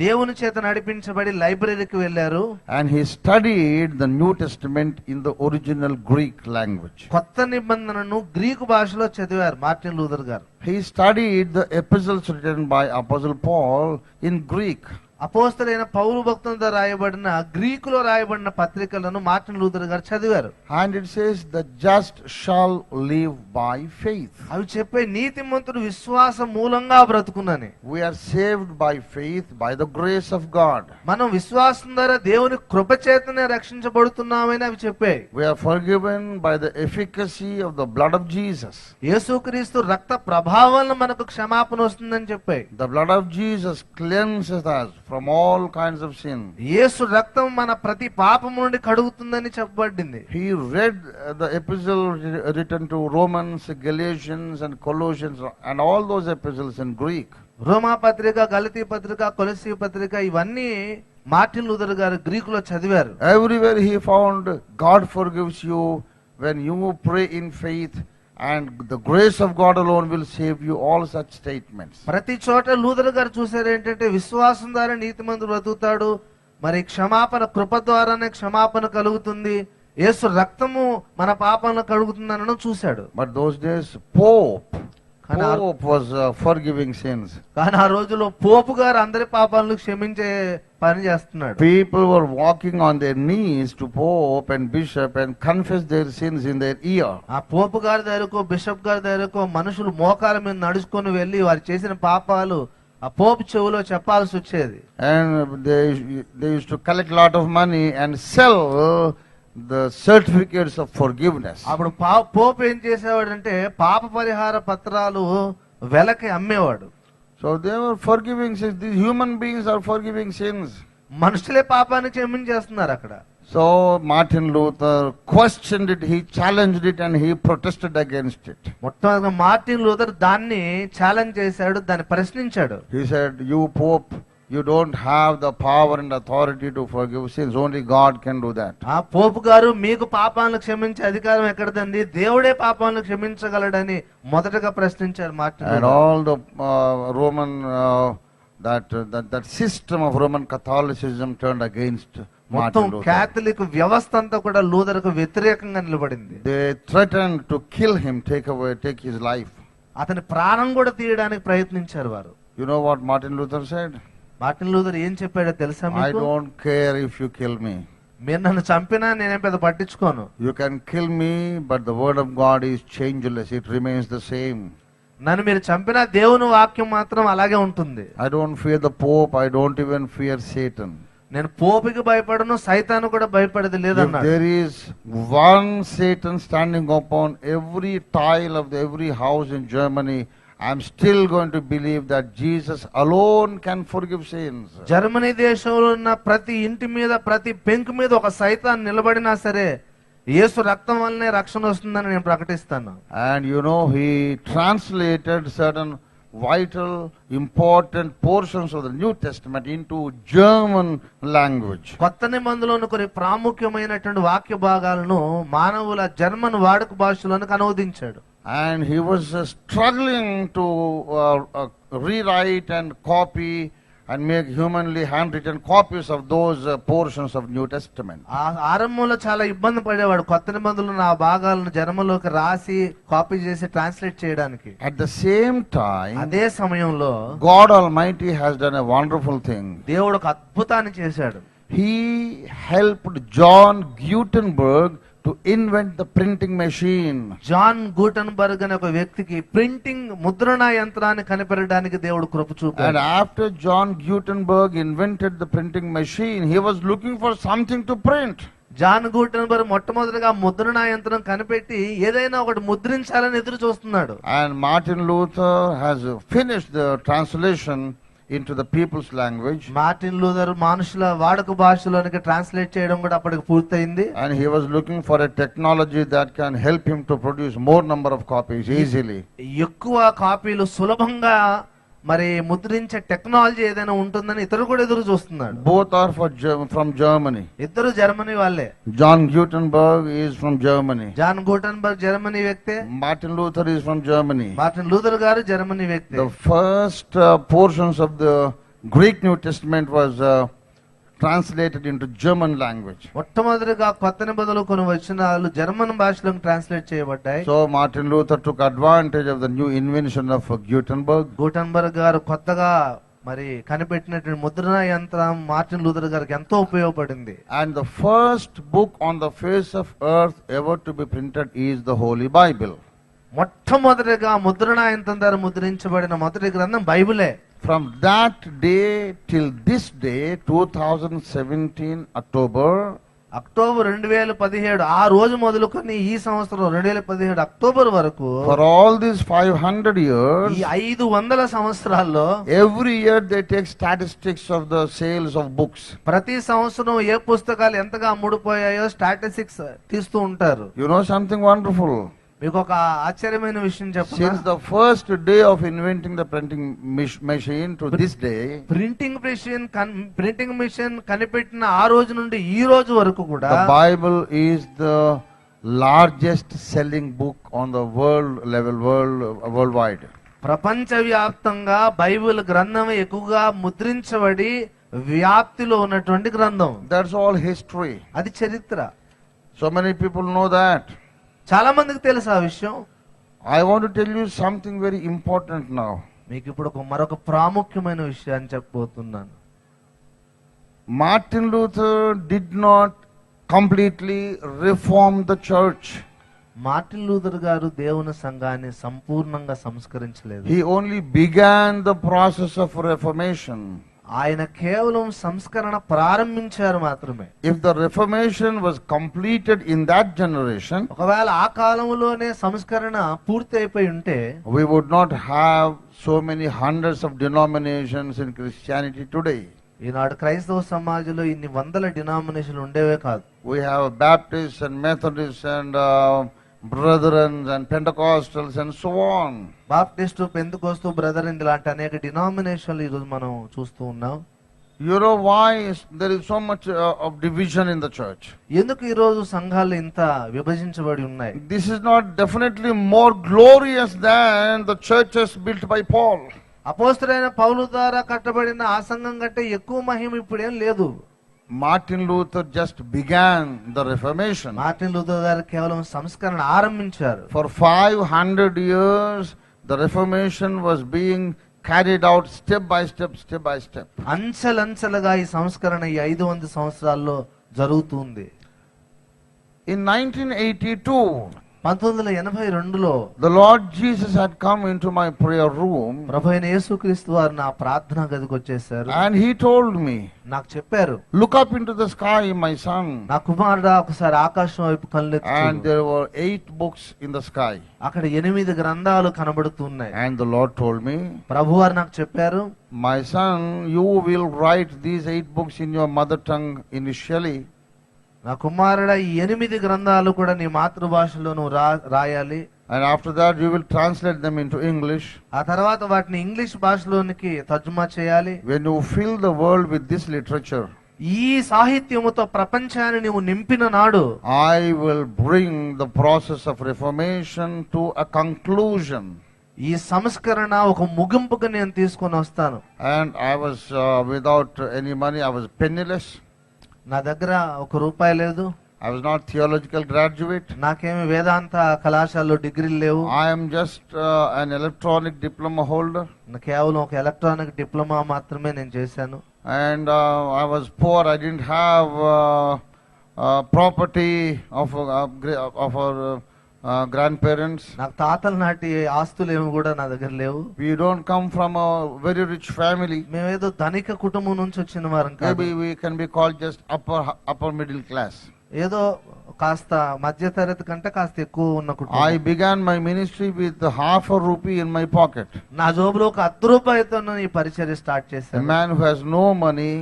Speaker 2: దేవుని చేత నడిపించబడి లైబ్రరీకి వెళ్ళారు.
Speaker 1: And he studied the New Testament in the original Greek language.
Speaker 2: కొత్త నిబంధనను Greek భాషలో చదివారు మార్టిన్ లూథర్ గారు.
Speaker 1: He studied the epistles written by Apostle Paul in Greek.
Speaker 2: అపోస్తలుడైన పౌలు భక్తునితో రాయబడిన గ్రీకులో రాయబడిన పత్రికలను మార్టిన్ లూథర్ గారు చదివారు.
Speaker 1: And it says the just shall live by faith.
Speaker 2: అవి చెప్పే నీతిమంతుడు విశ్వాసం మూలంగా బ్రతుకునని.
Speaker 1: We are saved by faith by the grace of God.
Speaker 2: మనం విశ్వాసం ద్వారా దేవుని కృప చేతనే రక్షించబడుతున్నామని అవి చెప్పే.
Speaker 1: We are forgiven by the efficacy of the blood of Jesus.
Speaker 2: యేసుక్రీస్తు రక్త ప్రభావం మనకు క్షమాపణ వస్తుందని చెప్పే.
Speaker 1: The blood of Jesus cleanses us from all kinds of sin.
Speaker 2: యేసు రక్తం మన ప్రతి పాపము నుండి కడుగుతుందని చెప్పబడింది.
Speaker 1: He read the epistle written to Romans, Galatians and Colossians and all those epistles in Greek.
Speaker 2: రోమా పత్రిక, గలతీ పత్రిక, కొలస్సీ పత్రిక ఇవన్నీ మార్టిన్ లూథర్ గారు గ్రీకులో చదివారు.
Speaker 1: Everywhere he found God forgives you when you pray in faith and the grace of God alone will save you, all such statements.
Speaker 2: ప్రతి చోట లూథర్ గారు చూసారు ఏంటంటే విశ్వాసం ద్వారా నీతిమంతుడు బ్రతుకుతాడు, మరి క్షమాపణ కృప ద్వారానే క్షమాపణ కలుగుతుంది, యేసు రక్తము మన పాపాలను కడుగుతుందని చూశాడు.
Speaker 1: But those days Pope was forgiving sins.
Speaker 2: కానీ ఆ రోజులో పోపు గారు అందరి పాపాలను క్షమించే పని చేస్తున్నాడు.
Speaker 1: People were walking on their knees to Pope and Bishop and confess their sins in their ear.
Speaker 2: ఆ పోపు గారి దగ్గరకు, బిషప్ గారి దగ్గరకు మనుషులు మోకాల మీద నడుచుకొని వెళ్లి వారు చేసిన పాపాలు ఆ పోపు చెవులో చెప్పాల్సి వచ్చేది.
Speaker 1: And they used to collect lot of money and sell the certificates of forgiveness.
Speaker 2: అప్పుడు పోపు ఏం చేసేవాడంటే పాప పరిహార పత్రాలు వెలకి అమ్మేవాడు.
Speaker 1: So they were forgiving sins. These human beings are forgiving sins.
Speaker 2: మనుషులే పాపాన్ని క్షమించేస్తున్నారు అక్కడ.
Speaker 1: So Martin Luther questioned it, he challenged it and he protested against it.
Speaker 2: మొట్టమొదటిగా Martin Luther దాన్ని ఛాలెంజ్ చేశాడు, దాన్ని ప్రశ్నించాడు.
Speaker 1: He said, you Pope, you don't have the power and authority to forgive sins. Only God can do that.
Speaker 2: ఆ పోపు గారు మీకు పాపాలను క్షమించే అధికారం ఎక్కడదండి, దేవుడే పాపాలను క్షమించగలడని మొదటగా ప్రశ్నించారు Martin
Speaker 1: And
Speaker 2: Luther.
Speaker 1: all the Roman that system of Roman Catholicism turned against
Speaker 2: మొత్తం
Speaker 1: Martin Luther.
Speaker 2: క్యాథలిక్ వ్యవస్థ అంతా కూడా లూథర్కు వ్యతిరేకంగా నిలబడింది.
Speaker 1: They threatened to kill him, take his life.
Speaker 2: అతని ప్రాణం కూడా తీయడానికి ప్రయత్నించారు వారు.
Speaker 1: You know what Martin Luther said?
Speaker 2: Martin Luther ఏం చెప్పాడో తెలుసా
Speaker 1: I
Speaker 2: మీకు?
Speaker 1: don't care if you kill me.
Speaker 2: మీరు నన్ను చంపినా నేనేం పెద్ద పట్టించుకోను.
Speaker 1: You can kill me, but the word of God is changeless. It remains the same.
Speaker 2: నన్ను మీరు చంపినా దేవుని వాక్యం మాత్రం అలాగే ఉంటుంది.
Speaker 1: I don't fear the Pope. I don't even fear Satan.
Speaker 2: నేను పోపుకి భయపడను, సైతాను కూడా భయపడేది
Speaker 1: If
Speaker 2: లేదన్నాడు.
Speaker 1: there is one Satan standing upon every tile of every house in Germany, I'm still going to believe that Jesus alone can forgive sins.
Speaker 2: Germany దేశంలో ఉన్న ప్రతి ఇంటి మీద, ప్రతి పెంకు మీద ఒక సైతాన్ నిలబడినా సరే యేసు రక్తం వల్లనే రక్షణ వస్తుందని నేను ప్రకటిస్తాను.
Speaker 1: And you know, he translated certain vital, important portions of the New Testament into German language.
Speaker 2: కొత్త నిబంధనలోని కొన్ని ప్రాముఖ్యమైనటువంటి వాక్య భాగాలను మానవుల జర్మన్ వాడుక భాషలోనికి అనువదించాడు.
Speaker 1: And he was struggling to rewrite and copy and make humanly handwritten copies of those portions of New Testament.
Speaker 2: ఆ ఆరంభంలో చాలా ఇబ్బంది పడేవాడు కొత్త నిబంధనలు ఆ భాగాలను జర్మన్లోకి రాసి కాపీ చేసి ట్రాన్స్లేట్ చేయడానికి.
Speaker 1: At the same time,
Speaker 2: అదే సమయంలో
Speaker 1: God Almighty has done a wonderful thing.
Speaker 2: దేవుడు ఒక అద్భుతాన్ని చేశాడు.
Speaker 1: He helped John Gutenberg to invent the printing machine.
Speaker 2: John Gutenberg అనే ఒక వ్యక్తికి ప్రింటింగ్ ముద్రణ యంత్రాన్ని కనిపెట్టడానికి దేవుడు కృప
Speaker 1: And
Speaker 2: చూపాడు.
Speaker 1: after John Gutenberg invented the printing machine, he was looking for something to print.
Speaker 2: John Gutenberg మొట్టమొదటిగా ముద్రణ యంత్రం కనిపెట్టి ఏదైనా ఒకటి ముద్రించాలని ఎదురు చూస్తున్నాడు.
Speaker 1: And Martin Luther has finished the translation into the people's language.
Speaker 2: Martin Luther మనుషుల వాడుక భాషలోనికి ట్రాన్స్లేట్ చేయడం కూడా అప్పటికి పూర్తయింది.
Speaker 1: And he was looking for a technology that can help him to produce more number of copies easily.
Speaker 2: ఎక్కువ కాపీలు సులభంగా మరి ముద్రించే టెక్నాలజీ ఏదైనా ఉంటుందని ఇతరు కూడా ఎదురు చూస్తున్నాడు.
Speaker 1: Both are from Germany.
Speaker 2: ఇద్దరు జర్మనీ వాళ్ళే.
Speaker 1: John Gutenberg is from Germany.
Speaker 2: John Gutenberg Germany వ్యక్తే.
Speaker 1: Martin Luther is from Germany.
Speaker 2: Martin Luther గారు జర్మనీ వ్యక్తే.
Speaker 1: The first portions of the Greek New Testament was translated into German language.
Speaker 2: మొట్టమొదటిగా కొత్త నిబంధనలు కొన్ని వచనాలు జర్మన్ భాషలోకి ట్రాన్స్లేట్ చేయబడ్డాయి.
Speaker 1: So Martin Luther took advantage of the new invention of Gutenberg.
Speaker 2: Gutenberg గారు కొత్తగా మరి కనిపెట్టినటువంటి ముద్రణ యంత్రం మార్టిన్ లూథర్ గారికి ఎంతో ఉపయోగపడింది.
Speaker 1: And the first book on the face of earth ever to be printed is the Holy Bible.
Speaker 2: మొట్టమొదటిగా ముద్రణ యంత్రం ద్వారా ముద్రించబడిన మొదటి గ్రంథం బైబిలే.
Speaker 1: From that day till this day, 2017 October,
Speaker 2: October 2017 ఆ రోజు మొదలుకొని ఈ సంవత్సరం 2017 అక్టోబర్ వరకు
Speaker 1: for all these 500 years,
Speaker 2: ఈ 500 సంవత్సరాల్లో
Speaker 1: every year they take statistics of the sales of books.
Speaker 2: ప్రతి సంవత్సరం ఏ పుస్తకాలు ఎంతగా అమ్ముడుపోయాయో స్టాటిస్టిక్స్ తీస్తూ ఉంటారు.
Speaker 1: You know something wonderful?
Speaker 2: మీకు ఒక ఆశ్చర్యమైన విషయం
Speaker 1: Since
Speaker 2: చెప్పనా?
Speaker 1: the first day of inventing the printing machine to this day,
Speaker 2: printing machine కనిపెట్టిన ఆ రోజు నుండి ఈ రోజు వరకు కూడా
Speaker 1: the Bible is the largest selling book on the worldwide.
Speaker 2: ప్రపంచవ్యాప్తంగా బైబిల్ గ్రంథం ఎక్కువగా ముద్రించబడి వ్యాప్తిలో ఉన్నటువంటి గ్రంథం.
Speaker 1: That's all history.
Speaker 2: అది చరిత్ర.
Speaker 1: So many people know that.
Speaker 2: చాలా మందికి తెలుసు ఆ విషయం.
Speaker 1: I want to tell you something very important now.
Speaker 2: మీకు ఇప్పుడు మరొక ప్రాముఖ్యమైన విషయాన్ని చెప్పబోతున్నాను.
Speaker 1: Martin Luther did not completely reform the church.
Speaker 2: Martin Luther గారు దేవుని సంఘాన్ని సంపూర్ణంగా సంస్కరించలేదు.
Speaker 1: He only began the process of reformation.
Speaker 2: ఆయన కేవలం సంస్కరణ ప్రారంభించారు మాత్రమే.
Speaker 1: If the reformation was completed in that generation,
Speaker 2: ఒకవేళ ఆ కాలంలోనే సంస్కరణ పూర్తి అయిపోయి ఉంటే
Speaker 1: we would not have so many hundreds of denominations in Christianity today.
Speaker 2: ఈనాడు క్రైస్తవ సమాజంలో ఇన్ని వందల డినామినేషన్లు ఉండేవే కాదు.
Speaker 1: We have Baptists and Methodists and Brethrens and Pentecostals and so on.
Speaker 2: Baptist, Pentecost, brethren ఇలాంటి అనేక డినామినేషన్లు ఈరోజు మనం చూస్తూ ఉన్నాం.
Speaker 1: You know why there is so much of division in the church?
Speaker 2: ఎందుకు ఈ రోజు సంఘాలు ఇంత విభజించబడి ఉన్నాయి?
Speaker 1: This is not definitely more glorious than the churches built by Paul.
Speaker 2: అపోస్తలుడైన పౌలు ద్వారా కట్టబడిన ఆ సంఘం కంటే ఎక్కువ మహిమ ఇప్పుడేం లేదు.
Speaker 1: Martin Luther just began the Reformation.
Speaker 2: Martin Luther గారు కేవలం సంస్కరణ ఆరంభించారు.
Speaker 1: For 500 years, the Reformation was being carried out step by step.
Speaker 2: అంచెలంచెలుగా ఈ సంస్కరణ ఈ 500 సంవత్సరాల్లో జరుగుతుంది.
Speaker 1: In 1982,
Speaker 2: 1982లో
Speaker 1: the Lord Jesus had come into my prayer room
Speaker 2: ప్రభువైన యేసుక్రీస్తు వారు నా ప్రార్థనా గదికి వచ్చేసారు.
Speaker 1: and he told me,
Speaker 2: నాకు చెప్పారు,
Speaker 1: look up into the sky, my son.
Speaker 2: నా కుమారుడా ఒకసారి ఆకాశం వైపు
Speaker 1: And
Speaker 2: కళ్ళెత్తు.
Speaker 1: there were 8 books in the sky.
Speaker 2: అక్కడ 8 గ్రంథాలు కనబడుతున్నాయి.
Speaker 1: And the Lord told me,
Speaker 2: ప్రభువారు నాకు చెప్పారు,
Speaker 1: my son, you will write these 8 books in your mother tongue initially.
Speaker 2: నా కుమారుడా ఈ 8 గ్రంథాలు కూడా నీ మాతృభాషలో నువ్వు రాయాలి.
Speaker 1: And after that you will translate them into English.
Speaker 2: ఆ తర్వాత వాటిని ఇంగ్లీష్ భాషలోనికి తర్జుమా చేయాలి.
Speaker 1: When you fill the world with this literature,
Speaker 2: ఈ సాహిత్యముతో ప్రపంచాన్ని నువ్వు నింపిన నాడు
Speaker 1: I will bring the process of reformation to a conclusion.
Speaker 2: ఈ సంస్కరణ ఒక ముగింపుకు నేను తీసుకొని వస్తాను.
Speaker 1: And I was without any money. I was penniless.
Speaker 2: నా దగ్గర ₹1 లేదు.
Speaker 1: I was not theological graduate.
Speaker 2: నాకేమి వేదాంత కళాశాలలో డిగ్రీలు లేవు.
Speaker 1: I am just an electronic diploma holder.
Speaker 2: కేవలం ఒక ఎలక్ట్రానిక్ డిప్లొమా మాత్రమే నేను చేశాను.
Speaker 1: And I was poor. I didn't have property of our grandparents.
Speaker 2: నాకు తాతల నాటి ఆస్తులు ఏమి కూడా నా దగ్గర లేవు.
Speaker 1: We don't come from a very rich family.
Speaker 2: మేమేదో ధనిక కుటుంబం నుంచి వచ్చిన వారం కాదు.
Speaker 1: Maybe we can be called just upper middle class.
Speaker 2: ఏదో కాస్త మధ్య తరగతి కంటే కాస్త ఎక్కువ ఉన్న కుటుంబం.
Speaker 1: I began my ministry with half a rupee in my pocket.
Speaker 2: నా జోబులో ఒక 10 రూపాయలతో ఈ పరిచర్య స్టార్ట్
Speaker 1: A
Speaker 2: చేశాను.
Speaker 1: man who has no money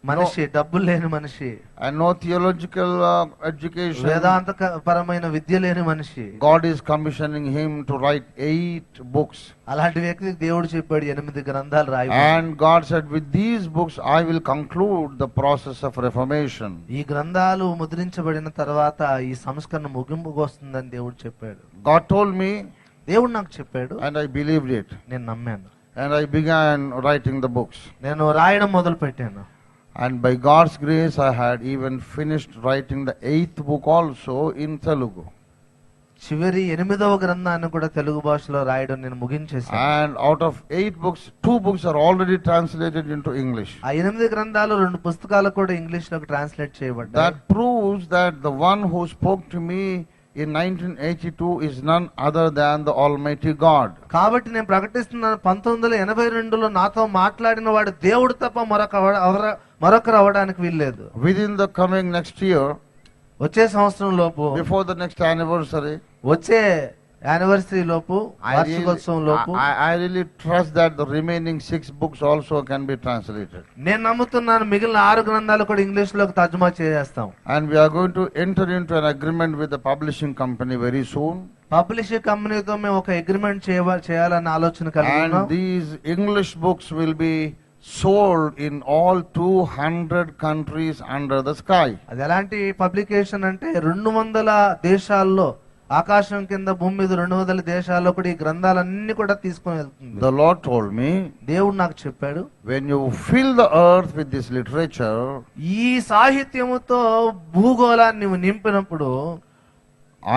Speaker 2: మనిషి, డబ్బులు లేని మనిషి,
Speaker 1: and no theological education.
Speaker 2: వేదాంత పరమైన విద్య లేని మనిషి.
Speaker 1: God is commissioning him to write 8 books.
Speaker 2: అలాంటి వ్యక్తికి దేవుడు చెప్పాడు 8 గ్రంథాలు రాయి.
Speaker 1: And God said, with these books I will conclude the process of reformation.
Speaker 2: ఈ గ్రంథాలు ముద్రించబడిన తర్వాత ఈ సంస్కరణ ముగింపుకు వస్తుందని దేవుడు చెప్పాడు.
Speaker 1: God told me,
Speaker 2: దేవుడు నాకు చెప్పాడు,
Speaker 1: and I believed it.
Speaker 2: నేను నమ్మాను.
Speaker 1: And I began writing the books.
Speaker 2: నేను రాయడం మొదలు పెట్టాను.
Speaker 1: And by God's grace I had even finished writing the 8th book also in Telugu.
Speaker 2: చివరి 8వ గ్రంథాన్ని కూడా తెలుగు భాషలో రాయడం నేను ముగించేశాను.
Speaker 1: And out of 8 books, 2 books are already translated into English.
Speaker 2: ఆ 8 గ్రంథాలు 2 పుస్తకాలు కూడా ఇంగ్లీష్ లోకి ట్రాన్స్లేట్ చేయబడ్డాయి.
Speaker 1: That proves that the one who spoke to me in 1982 is none other than the Almighty God.
Speaker 2: కాబట్టి నేను ప్రకటిస్తున్నాను, 1982లో నాతో మాట్లాడిన వాడు దేవుడు తప్ప మరొకరు అవడానికి వీల్లేదు.
Speaker 1: Within the coming next year,
Speaker 2: వచ్చే సంవత్సరం లోపు,
Speaker 1: before the next anniversary,
Speaker 2: వచ్చే యానివర్సరీ లోపు, వార్షికోత్సవం లోపు,
Speaker 1: I really trust that the remaining 6 books also can be translated.
Speaker 2: నేను నమ్ముతున్నాను మిగిలిన 6 గ్రంథాలు కూడా ఇంగ్లీష్ లోకి తర్జుమా చేస్తాం.
Speaker 1: And we are going to enter into an agreement with the publishing company very soon.
Speaker 2: Publishing కంపెనీతో మేము ఒక అగ్రిమెంట్ చేయాలన్న ఆలోచన కలిగి ఉన్నాం.
Speaker 1: And these English books will be sold in all 200 countries under the sky.
Speaker 2: అది ఎలాంటి పబ్లికేషన్ అంటే 200 దేశాల్లో, ఆకాశం కింద భూమి మీద 200 దేశాల్లో కూడా ఈ గ్రంథాలన్నీ కూడా తీసుకొని వెళ్తుంది.
Speaker 1: The Lord told me,
Speaker 2: దేవుడు నాకు చెప్పాడు,
Speaker 1: when you fill the earth with this literature,
Speaker 2: ఈ సాహిత్యముతో భూగోళాన్ని నువ్వు నింపినప్పుడు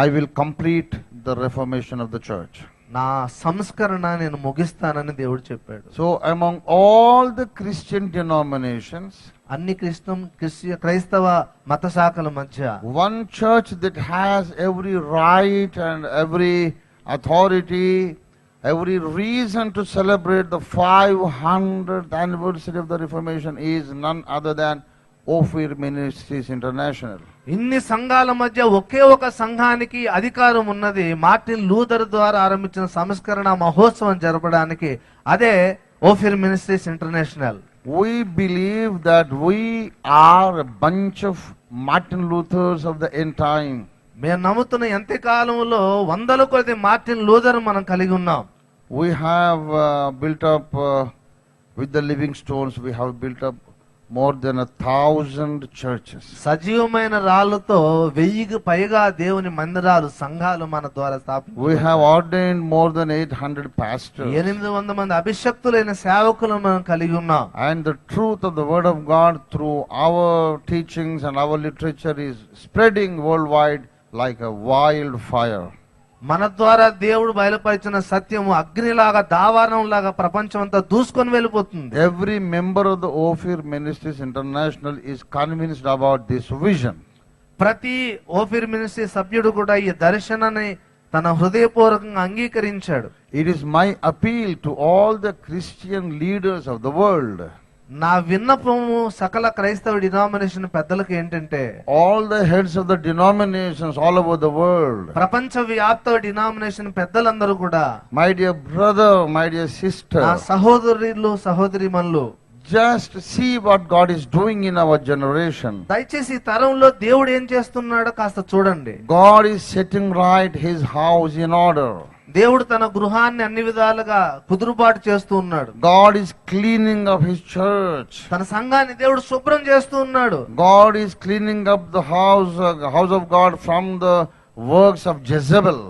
Speaker 1: I will complete the reformation of the church.
Speaker 2: నా సంస్కరణ నేను ముగిస్తానని దేవుడు చెప్పాడు.
Speaker 1: So among all the Christian denominations,
Speaker 2: అన్ని క్రైస్తవ మత శాఖల మధ్య
Speaker 1: one church that has every right and every authority, every reason to celebrate the 500th anniversary of the Reformation is none other than Ophir Ministries International.
Speaker 2: ఇన్ని సంఘాల మధ్య ఒకే ఒక సంఘానికి అధికారం ఉన్నది, మార్టిన్ లూథర్ ద్వారా ఆరంభించిన సంస్కరణ మహోత్సవం జరపడానికి. అదే Ophir ministries international.
Speaker 1: We believe that we are a bunch of Martin Luthers of the end time.
Speaker 2: మేము నమ్ముతున్న ఎంతకాలంలో 100 కొద్ది మార్టిన్ లూథర్ మనం కలిగి ఉన్నాం.
Speaker 1: We have built up with the living stones, we have built up more than 1,000 churches.
Speaker 2: సజీవమైన రాళ్లతో 1000కి పైగా దేవుని మందిరాలు, సంఘాలు మన ద్వారా స్థాపించారు.
Speaker 1: We have ordained more than 800 pastors.
Speaker 2: 800 మంది అభిషక్తులైన సేవకులను మనం కలిగి ఉన్నాం.
Speaker 1: And the truth of the word of God through our teachings and our literature is spreading worldwide like a wildfire.
Speaker 2: మన ద్వారా దేవుడు బయలుపరిచిన సత్యము అగ్నిలాగా, దావారంలాగా ప్రపంచమంతా దూసుకొని వెళ్ళిపోతుంది.
Speaker 1: Every member of the Ophir Ministries International is convinced about this vision.
Speaker 2: ప్రతి Ophir ministry సభ్యుడు కూడా ఈ దర్శనాన్ని తన హృదయపూర్వకంగా అంగీకరించాడు.
Speaker 1: It is my appeal to all the Christian leaders of the world.
Speaker 2: నా విన్నపము సకల క్రైస్తవ డినామినేషన్ పెద్దలకు ఏంటంటే,
Speaker 1: all the heads of the denominations all over the world,
Speaker 2: ప్రపంచ వ్యాప్త డినామినేషన్ పెద్దలందరూ కూడా,
Speaker 1: my dear brother, my dear sister,
Speaker 2: నా సహోదరులు సహోదరీమణులు,
Speaker 1: just see what God is doing in our generation.
Speaker 2: దయచేసి ఈ తరంలో దేవుడు ఏం చేస్తున్నాడో కాస్త చూడండి.
Speaker 1: God is setting right his house in order.
Speaker 2: దేవుడు తన గృహాన్ని అన్ని విధాలుగా కుదురుబాటు చేస్తూ ఉన్నాడు.
Speaker 1: God is cleaning up his church.
Speaker 2: తన సంఘాన్ని దేవుడు శుభ్రం చేస్తూ ఉన్నాడు.
Speaker 1: God is cleaning up the house of God from the works of Jezebel.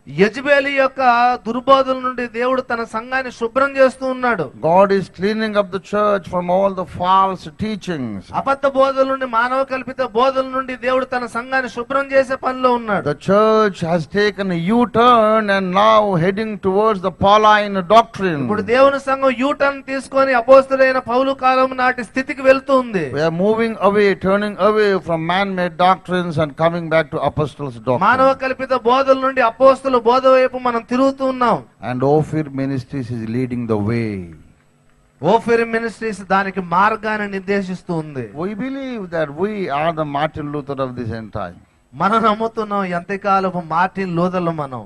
Speaker 2: యెజబెలి యొక్క దుర్బోధల నుండి దేవుడు తన సంఘాన్ని శుభ్రం చేస్తూ ఉన్నాడు.
Speaker 1: God is cleaning up the church from all the false teachings.
Speaker 2: అబద్ధ బోధల నుండి, మానవ కల్పిత బోధల నుండి దేవుడు తన సంఘాన్ని శుభ్రం చేసే పనిలో ఉన్నాడు.
Speaker 1: The church has taken a U-turn and now heading towards the Pauline doctrine.
Speaker 2: ఇప్పుడు దేవుని సంఘం యూటర్న్ తీసుకొని అపోస్తలుడైన పౌలు కాలం నాటి స్థితికి వెళ్తూ ఉంది.
Speaker 1: We are moving away, turning away from man-made doctrines and coming back to apostles' doctrine.
Speaker 2: మానవ కల్పిత బోధల నుండి అపోస్తల బోధ వైపు మనం తిరుగుతూ ఉన్నాం.
Speaker 1: And Ophir Ministries is leading the way.
Speaker 2: Ophir ministries దానికి మార్గాన్ని నిర్దేశిస్తూ ఉంది.
Speaker 1: We believe that we are the Martin Luther of this end time.
Speaker 2: మనం నమ్ముతున్నాం ఎంతకాలపు మార్టిన్ లూథర్లు మనం.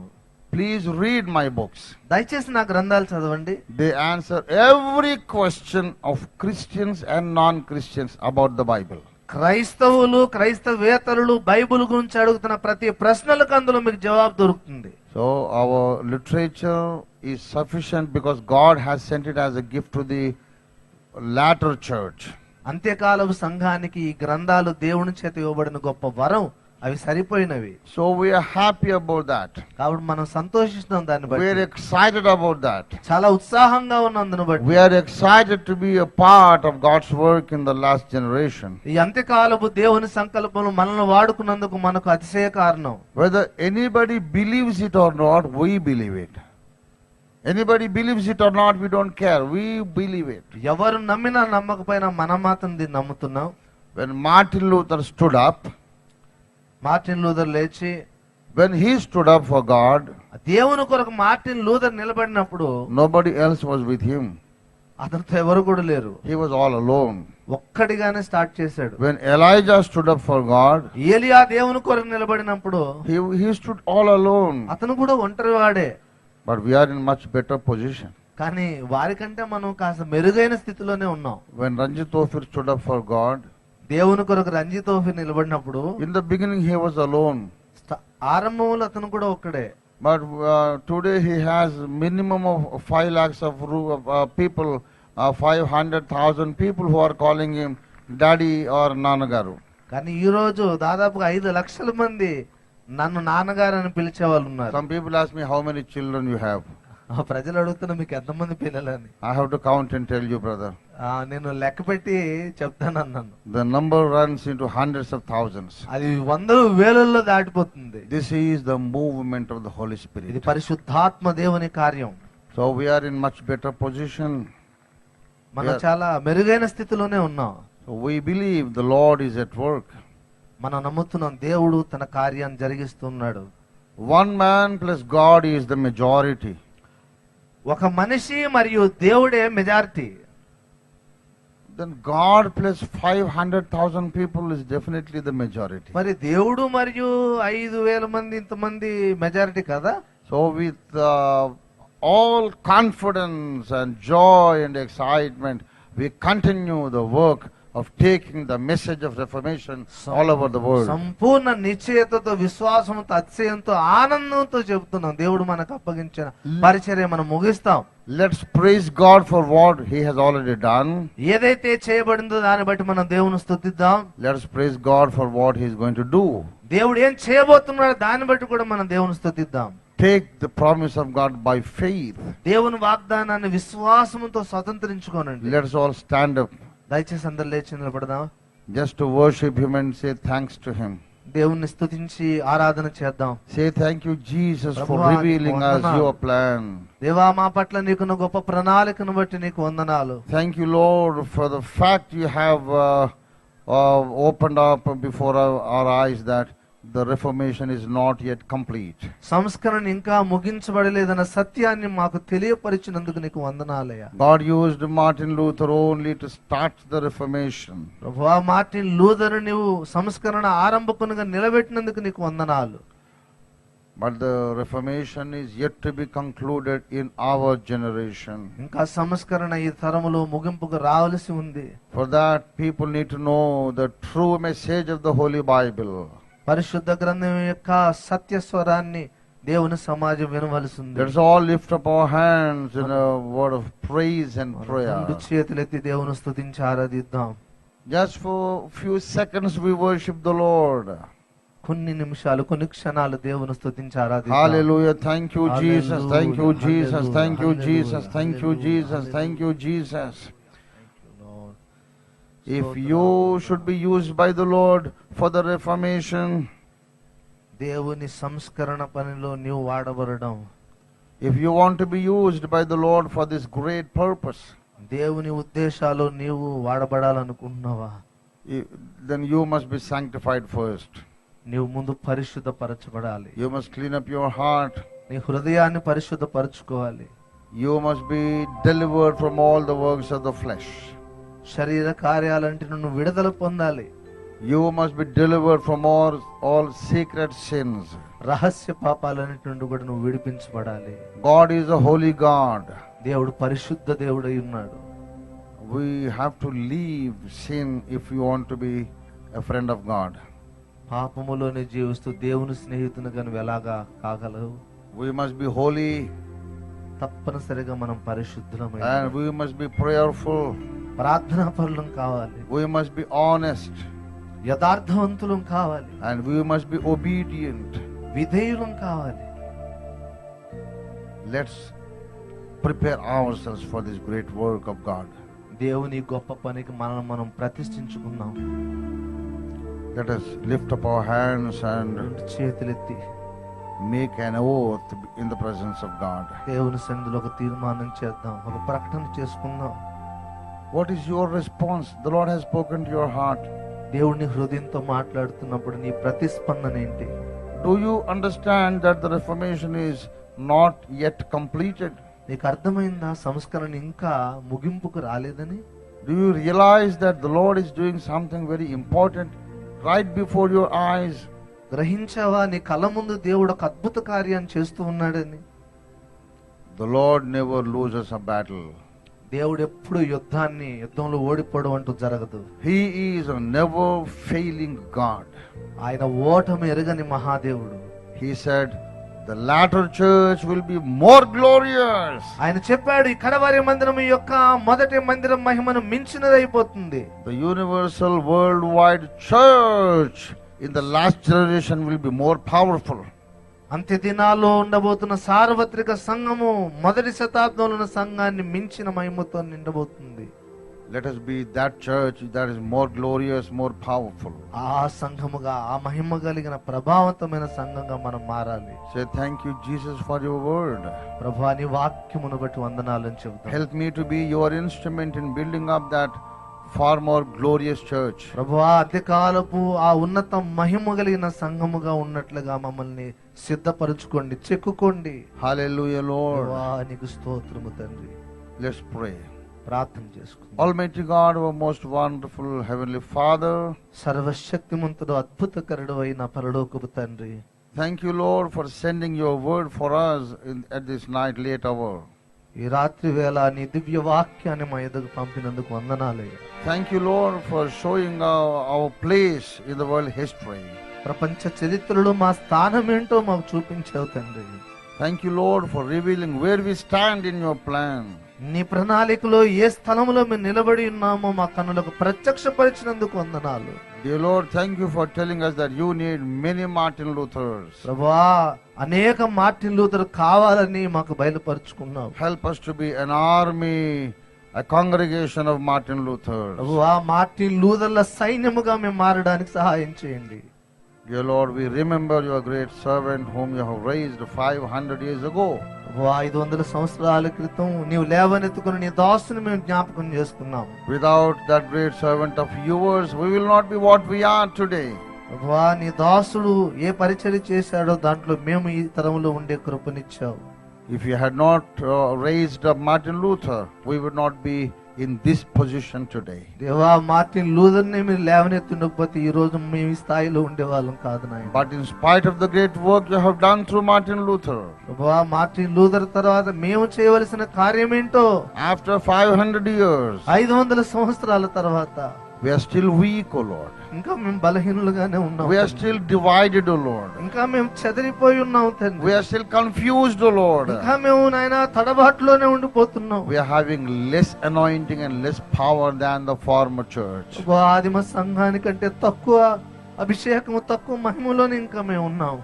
Speaker 1: Please read my books.
Speaker 2: దయచేసి నా గ్రంథాలు చదవండి.
Speaker 1: They answer every question of Christians and non-Christians about the Bible.
Speaker 2: క్రైస్తవులు, క్రైస్తవేతరులు బైబిల్ గురించి అడుగుతున్న ప్రతి ప్రశ్నలకు అందులో మీకు జవాబు దొరుకుతుంది.
Speaker 1: So our literature is sufficient because God has sent it as a gift to the latter church.
Speaker 2: అంత్యకాలపు సంఘానికి ఈ గ్రంథాలు దేవుని చేత ఇవ్వబడిన గొప్ప వరం. అవి సరిపోయినవి.
Speaker 1: So we are happy about that.
Speaker 2: కాబట్టి మనం సంతోషిస్తున్నాం దాన్ని
Speaker 1: We are
Speaker 2: బట్టి.
Speaker 1: excited about that.
Speaker 2: చాలా ఉత్సాహంగా ఉన్నందును బట్టి.
Speaker 1: We are excited to be a part of God's work in the last generation.
Speaker 2: ఈ అంత్యకాలపు దేవుని సంకల్పం మనల్ని వాడుకున్నందుకు మనకు అతిశయ కారణం.
Speaker 1: Whether anybody believes it or not, we believe it. Anybody believes it or not, we don't care. We believe it.
Speaker 2: ఎవరు నమ్మినా నమ్మకపోయినా మనం మాత్రం దీన్ని నమ్ముతున్నాం.
Speaker 1: When Martin Luther stood up,
Speaker 2: Martin Luther లేచి,
Speaker 1: when he stood up for God,
Speaker 2: దేవుని కొరకు మార్టిన్ లూథర్ నిలబడినప్పుడు
Speaker 1: nobody else was with him.
Speaker 2: అతనితో ఎవరు కూడా లేరు.
Speaker 1: He was all alone.
Speaker 2: ఒక్కడిగానే స్టార్ట్ చేశాడు.
Speaker 1: When Elijah stood up for God,
Speaker 2: ఏలియా దేవుని కొరకు నిలబడినప్పుడు
Speaker 1: he stood all alone.
Speaker 2: అతను కూడా ఒంటరి వాడే.
Speaker 1: But we are in much better position.
Speaker 2: కానీ వారికంటే మనం కాస్త మెరుగైన స్థితిలోనే ఉన్నాం.
Speaker 1: When Ranjit Ophir stood up for God,
Speaker 2: దేవుని కొరకు రంజిత్ ఓఫిర్ నిలబడినప్పుడు
Speaker 1: in the beginning he was alone.
Speaker 2: ఆరంభంలో అతను కూడా ఒక్కడే.
Speaker 1: But today he has minimum of 5 lakhs of people, 500,000 people who are calling him Daddy or Nanagaru.
Speaker 2: కానీ ఈ రోజు దాదాపుగా 5 లక్షల మంది నన్ను నాన్నగారు అని పిలిచే వాళ్ళు ఉన్నారు.
Speaker 1: Some people ask me how many children you have.
Speaker 2: ప్రజలు అడుగుతున్నా మీకు ఎంతమంది పిల్లలని.
Speaker 1: I have to count and tell you, brother.
Speaker 2: నేను లెక్క పెట్టి చెప్తాను అన్నాను.
Speaker 1: The number runs into hundreds of thousands.
Speaker 2: అది వందలు వేలల్లో దాటిపోతుంది.
Speaker 1: This is the movement of the Holy
Speaker 2: ఇది
Speaker 1: Spirit.
Speaker 2: పరిశుద్ధాత్మ దేవుని కార్యం.
Speaker 1: So we are in much better position.
Speaker 2: మనం చాలా మెరుగైన స్థితిలోనే ఉన్నాం.
Speaker 1: So we believe the Lord is at work.
Speaker 2: మనం నమ్ముతున్నాం దేవుడు తన కార్యాన్ని జరిగిస్తున్నాడు.
Speaker 1: One man plus God is the majority.
Speaker 2: ఒక మనిషి మరియు దేవుడే majority.
Speaker 1: Then God plus 500,000 people is definitely the majority.
Speaker 2: మరి దేవుడు మరియు 5,000 మంది ఇంతమంది మెజారిటీ కదా.
Speaker 1: So with all confidence and joy and excitement, we continue the work of taking the message of Reformation all over the world.
Speaker 2: సంపూర్ణ నిశ్చయతతో, విశ్వాసంతో, అతిశయంతో, ఆనందంతో చెబుతున్నాం. దేవుడు మనకు అప్పగించిన పరిచర్య మనం ముగిస్తాం.
Speaker 1: Let's praise God for what He has already done.
Speaker 2: ఏదైతే చేయబడిందో దాన్ని బట్టి మనం దేవుని స్తుతిద్దాం.
Speaker 1: Let's praise God for what He is going to do.
Speaker 2: దేవుడు ఏం చేయబోతున్నాడో దాన్ని బట్టి కూడా మనం దేవుని స్తుతిద్దాం.
Speaker 1: Take the promise of God by faith.
Speaker 2: దేవుని వాగ్దానాన్ని విశ్వాసంతో స్వతంత్రించుకోనండి.
Speaker 1: Let's all stand up.
Speaker 2: దయచేసి అందరు లేచి నిలబడదాం.
Speaker 1: Just to worship Him and say thanks to Him.
Speaker 2: దేవుణ్ణి స్తుతించి ఆరాధన చేద్దాం.
Speaker 1: Say thank you, Jesus, for
Speaker 2: ప్రభువా,
Speaker 1: revealing us
Speaker 2: వందనాలు.
Speaker 1: your plan.
Speaker 2: దేవా, మా పట్ల నీకున్న గొప్ప ప్రణాళికను బట్టి నీకు వందనాలు.
Speaker 1: Thank you, Lord, for the fact you have opened up before our eyes that the Reformation is not yet complete.
Speaker 2: సంస్కరణ ఇంకా ముగించబడలేదన్న సత్యాన్ని మాకు తెలియపరిచినందుకు నీకు వందనాలయ్యా.
Speaker 1: God used Martin Luther only to start the Reformation.
Speaker 2: ప్రభువా, మార్టిన్ లూథర్ నీవు సంస్కరణ ఆరంభకునిగా నిలబెట్టినందుకు నీకు వందనాలు.
Speaker 1: But the Reformation is yet to be concluded in our generation.
Speaker 2: ఇంకా సంస్కరణ ఈ తరములో ముగింపుకు రావాల్సి ఉంది.
Speaker 1: For that, people need to know the true message of the Holy Bible.
Speaker 2: పరిశుద్ధ గ్రంథం యొక్క సత్య స్వరాన్ని దేవుని సమాజం వినవలసి ఉంది.
Speaker 1: Let's all lift up our hands in a word of praise and prayer.
Speaker 2: రెండు చేతులెత్తి దేవుని స్తుతించి ఆరాధిద్దాం.
Speaker 1: Just for a few seconds we worship the Lord.
Speaker 2: కొన్ని నిమిషాలు, కొన్ని క్షణాలు దేవుని స్తుతించి ఆరాధిద్దాం.
Speaker 1: Hallelujah. Thank you, Jesus. Thank you,
Speaker 2: Hallelujah.
Speaker 1: Jesus. Thank you,
Speaker 2: Hallelujah.
Speaker 1: Jesus. Thank you, Jesus. Thank you, Jesus. If you should be used by the Lord for the reformation,
Speaker 2: దేవుని సంస్కరణ పనిలో నీవు వాడబడడం,
Speaker 1: if you want to be used by the Lord for this great purpose,
Speaker 2: దేవుని ఉద్దేశాలు నీవు వాడబడాలనుకుంటున్నావా,
Speaker 1: then you must be sanctified first.
Speaker 2: నీవు ముందు పరిశుద్ధపరచబడాలి.
Speaker 1: You must clean up your heart.
Speaker 2: నీ హృదయాన్ని పరిశుద్ధపరచుకోవాలి.
Speaker 1: You must be delivered from all the works of the flesh.
Speaker 2: శరీర కార్యాలంటే నువ్వు విడుదల పొందాలి.
Speaker 1: You must be delivered from all secret sins.
Speaker 2: రహస్య పాపాలన్నిటి నుండి కూడా నువ్వు విడిపించబడాలి.
Speaker 1: God is a holy God.
Speaker 2: దేవుడు పరిశుద్ధ దేవుడై ఉన్నాడు.
Speaker 1: We have to leave sin if you want to be a friend of God.
Speaker 2: పాపములోనే జీవిస్తూ దేవుని స్నేహితునిగా నువ్వు ఎలాగా కాగలవు?
Speaker 1: We must be holy
Speaker 2: తప్పనిసరిగా మనం పరిశుద్ధులమై
Speaker 1: and we must be prayerful.
Speaker 2: ప్రార్థనా పరులం కావాలి.
Speaker 1: We must be honest
Speaker 2: యథార్థవంతులం కావాలి.
Speaker 1: and we must be obedient.
Speaker 2: విధేయులం కావాలి.
Speaker 1: Let's prepare ourselves for this great work of God.
Speaker 2: దేవుని గొప్ప పనికి మనం ప్రతిష్ఠించుకుందాం.
Speaker 1: Let us lift up our hands and
Speaker 2: రెండు చేతులెత్తి
Speaker 1: make an oath in the presence of God.
Speaker 2: దేవుని సన్నిధిలో ఒక తీర్మానం చేద్దాం, ఒక ప్రకటన చేసుకుందాం.
Speaker 1: What is your response? The Lord has spoken to your heart.
Speaker 2: దేవుని హృదయంతో మాట్లాడుతున్నప్పుడు నీ ప్రతిస్పందన ఏంటి?
Speaker 1: Do you understand that the reformation is not yet completed?
Speaker 2: నీకు అర్థమైందా సంస్కరణ ఇంకా ముగింపుకు రాలేదని?
Speaker 1: Do you realize that the Lord is doing something very important right before your eyes?
Speaker 2: గ్రహించావా నీ కళ్ళ ముందు దేవుడు ఒక అద్భుత కార్యాన్ని చేస్తూ ఉన్నాడని?
Speaker 1: The Lord never loses a battle.
Speaker 2: దేవుడు ఎప్పుడు యుద్ధంలో ఓడిపోవడం అంటూ జరగదు.
Speaker 1: He is a never failing God.
Speaker 2: ఆయన ఓటమి ఎరగని మహాదేవుడు.
Speaker 1: He said the latter church will be more glorious.
Speaker 2: ఆయన చెప్పాడు ఈ కడవరి మందిరం యొక్క మొదటి మందిరం మహిమను మించినదైపోతుంది.
Speaker 1: The universal worldwide church in the last generation will be more powerful.
Speaker 2: అంత్య దినాల్లో ఉండబోతున్న సార్వత్రిక సంఘము మొదటి శతాబ్దంలో ఉన్న సంఘాన్ని మించిన మహిమతో నిండబోతుంది.
Speaker 1: Let us be that church that is more glorious, more powerful.
Speaker 2: ఆ సంఘముగా, ఆ మహిమ కలిగిన ప్రభావవంతమైన సంఘంగా మనం మారాలి.
Speaker 1: Say thank you Jesus for your word.
Speaker 2: ప్రభువా నీ వాక్యమును బట్టి వందనాలని చెబుతాం.
Speaker 1: Help me to be your instrument in building up that far more glorious church.
Speaker 2: ప్రభువా అంత్యకాలపు ఆ ఉన్నత మహిమ కలిగిన సంఘముగా ఉన్నట్లుగా మమ్మల్ని సిద్ధపరచుకోండి, చెక్కుకోండి.
Speaker 1: Hallelujah, Lord.
Speaker 2: ప్రభువా నీకు స్తోత్రము తండ్రి.
Speaker 1: Let's pray.
Speaker 2: ప్రార్థన చేసుకుందాం.
Speaker 1: Almighty God, our most wonderful heavenly Father,
Speaker 2: సర్వశక్తిమంతుడు అద్భుతకరుడు అయిన పరలోకపు తండ్రి,
Speaker 1: thank you, Lord, for sending your word for us at this night late hour.
Speaker 2: ఈ రాత్రి వేళ నీ దివ్య వాక్యాన్ని మా ఎదుగు పంపినందుకు వందనాలయ్యా.
Speaker 1: Thank you, Lord, for showing our place in the world history.
Speaker 2: ప్రపంచ చరిత్రలో మా స్థానం ఏంటో మాకు చూపించావు తండ్రి.
Speaker 1: Thank you, Lord, for revealing where we stand in your plan.
Speaker 2: నీ ప్రణాళికలో ఏ స్థలంలో మేము నిలబడి ఉన్నామో మా కన్నులకు ప్రత్యక్షపరిచినందుకు వందనాలు.
Speaker 1: Dear Lord, thank you for telling us that you need many Martin Luthers.
Speaker 2: ప్రభువా అనేక మార్టిన్ లూథర్ కావాలని మాకు బయలుపరుచుకున్నావు.
Speaker 1: Help us to be an army, a congregation of Martin Luthers.
Speaker 2: ప్రభువా మార్టిన్ లూథర్ల సైన్యముగా మేము మారడానికి సహాయం చేయండి.
Speaker 1: Dear Lord, we remember your great servant whom you have raised 500 years ago.
Speaker 2: 500 సంవత్సరాల క్రితం నీవు లేవనెత్తుకుని నీ దాసుని మేము జ్ఞాపకం చేసుకున్నాం.
Speaker 1: Without that great servant of yours, we will not be what we are today.
Speaker 2: ప్రభువా నీ దాసుడు ఏ పరిచర్య చేశాడో దాంట్లో మేము ఈ తరంలో ఉండే కృపనిచ్చావు.
Speaker 1: If you had not raised up Martin Luther, we would not be in this position today.
Speaker 2: దేవా మార్టిన్ లూథర్ ని మీరు లేవనెత్తుండకపోతే ఈ రోజు మేము ఈ స్థాయిలో ఉండేవాళ్ళం కాదు నాయన.
Speaker 1: But in spite of the great work you have done through Martin Luther,
Speaker 2: ప్రభువా మార్టిన్ లూథర్ తర్వాత మేము చేయవలసిన కార్యం ఏంటో
Speaker 1: after 500 years,
Speaker 2: 500 సంవత్సరాల తర్వాత
Speaker 1: we are still weak, O Lord.
Speaker 2: ఇంకా మేము బలహీనులుగానే ఉన్నాం.
Speaker 1: We are still divided, O Lord.
Speaker 2: ఇంకా మేము చెదిరిపోయి ఉన్నాం తండ్రి.
Speaker 1: We are still confused, O Lord.
Speaker 2: ఇంకా మేము నాయన తడబాటులోనే ఉండిపోతున్నాం.
Speaker 1: We are having less anointing and less power than the former church.
Speaker 2: ఆదిమ సంఘానికంటే తక్కువ అభిషేకము తక్కువ, మహిమలోనే ఇంకా మేము ఉన్నాం.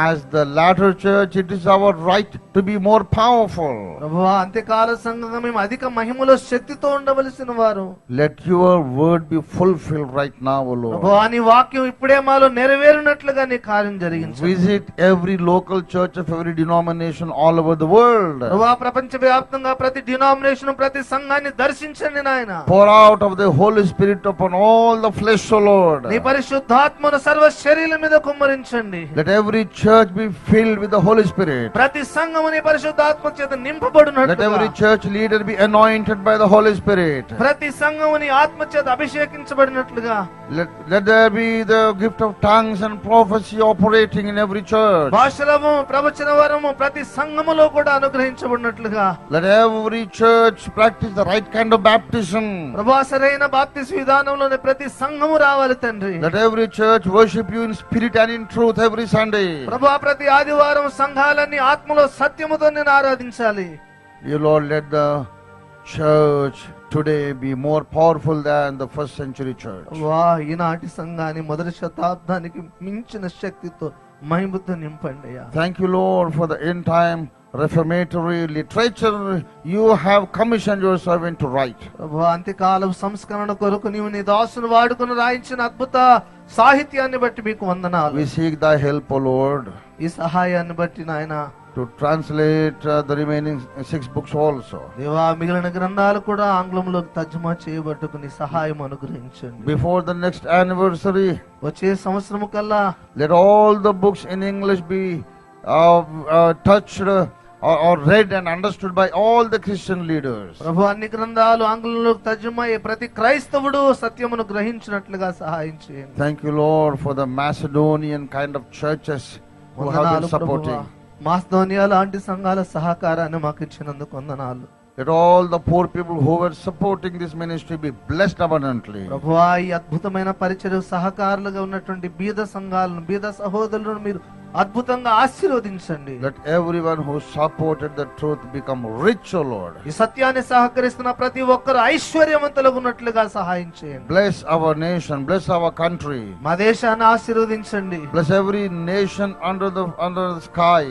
Speaker 1: As the latter church, it is our right to be more powerful.
Speaker 2: ప్రభువా, అంత్యకాల సంఘంగా మేము అధిక మహిమలో శక్తితో ఉండవలసిన వారు.
Speaker 1: Let your word be fulfilled right now, O Lord.
Speaker 2: ప్రభువా, నీ వాక్యం ఇప్పుడే మాలో నెరవేరినట్లుగా నీ కార్యం జరిగించు.
Speaker 1: Visit every local church of every denomination all over the world.
Speaker 2: ప్రభువా, ప్రపంచ వ్యాప్తంగా ప్రతి డినామినేషన్, ప్రతి సంఘాన్ని దర్శించండి నాయన.
Speaker 1: Pour out of the Holy Spirit upon all the flesh, O Lord.
Speaker 2: నీ పరిశుద్ధాత్మను సర్వ శరీరం మీద కుమ్మరించండి.
Speaker 1: Let every church be filled with the Holy Spirit.
Speaker 2: ప్రతి సంఘము నీ పరిశుద్ధాత్మ చేత
Speaker 1: Let every
Speaker 2: నింపబడినట్లుగా,
Speaker 1: church leader be anointed by the Holy Spirit.
Speaker 2: ప్రతి సంఘము నీ ఆత్మ చేత అభిషేకించబడినట్లుగా,
Speaker 1: Let there be the gift of tongues and prophecy operating in every church.
Speaker 2: భాషలము ప్రవచన వరము ప్రతి సంఘములో కూడా అనుగ్రహించబడినట్లుగా,
Speaker 1: Let every church practice the right kind of baptism.
Speaker 2: ప్రభా సరైన బాప్తిస్మ విధానంలోనే ప్రతి సంఘము రావాలి తండ్రి.
Speaker 1: Let every church worship you in spirit and in truth every Sunday.
Speaker 2: ప్రభా ప్రతి ఆదివారం సంఘాలన్నీ ఆత్మలో సత్యముతో నేను ఆరాధించాలి.
Speaker 1: Dear Lord, let the church today be more powerful than the first century church.
Speaker 2: వా ఈనాటి సంఘాన్ని మొదటి శతాబ్దానికి మించిన శక్తితో మహిమతో నింపండి అయ్యా.
Speaker 1: Thank you, Lord, for the end time reformatory literature you have commissioned your servant to write.
Speaker 2: ప్రభా అంత్యకాలం సంస్కరణ కొరకు నీవు నీ దాసును వాడుకుని రాయించిన అద్భుత సాహిత్యాన్ని బట్టి మీకు వందనాలు.
Speaker 1: We seek thy help, O Lord,
Speaker 2: ఈ సహాయాన్ని బట్టి నాయన,
Speaker 1: to translate the remaining 6 books also.
Speaker 2: దేవా మిగిలిన గ్రంథాలు కూడా ఆంగ్లంలోకి తర్జుమా చేయబట్టుకు నీ సహాయం అనుగ్రహించండి.
Speaker 1: Before the next anniversary,
Speaker 2: వచ్చే సంవత్సరం కల్లా
Speaker 1: let all the books in English be touched or read and understood by all the Christian leaders.
Speaker 2: ప్రభు అన్ని గ్రంథాలు ఆంగ్లంలోకి తర్జుమా అయ్యే ప్రతి క్రైస్తవుడు సత్యమును గ్రహించినట్లుగా సహాయం చేయండి.
Speaker 1: Thank you, Lord, for the Macedonian kind of churches who have been supporting.
Speaker 2: Macedonia లాంటి సంఘాల సహకారాన్ని మాకు ఇచ్చినందుకు వందనాలు.
Speaker 1: Let all the poor people who were supporting this ministry be blessed abundantly.
Speaker 2: ప్రభువా ఈ అద్భుతమైన పరిచర్య సహకారులుగా ఉన్నటువంటి బీద సంఘాలను, బీద సహోదరులను మీరు అద్భుతంగా ఆశీర్వదించండి.
Speaker 1: Let everyone who supported the truth become rich, O Lord.
Speaker 2: ఈ సత్యాన్ని సహకరిస్తున్న ప్రతి ఒక్కరు ఐశ్వర్యవంతులుగా ఉన్నట్లుగా సహాయం చేయండి.
Speaker 1: Bless our nation, bless our country.
Speaker 2: మా దేశాన్ని ఆశీర్వదించండి.
Speaker 1: Bless every nation under the sky.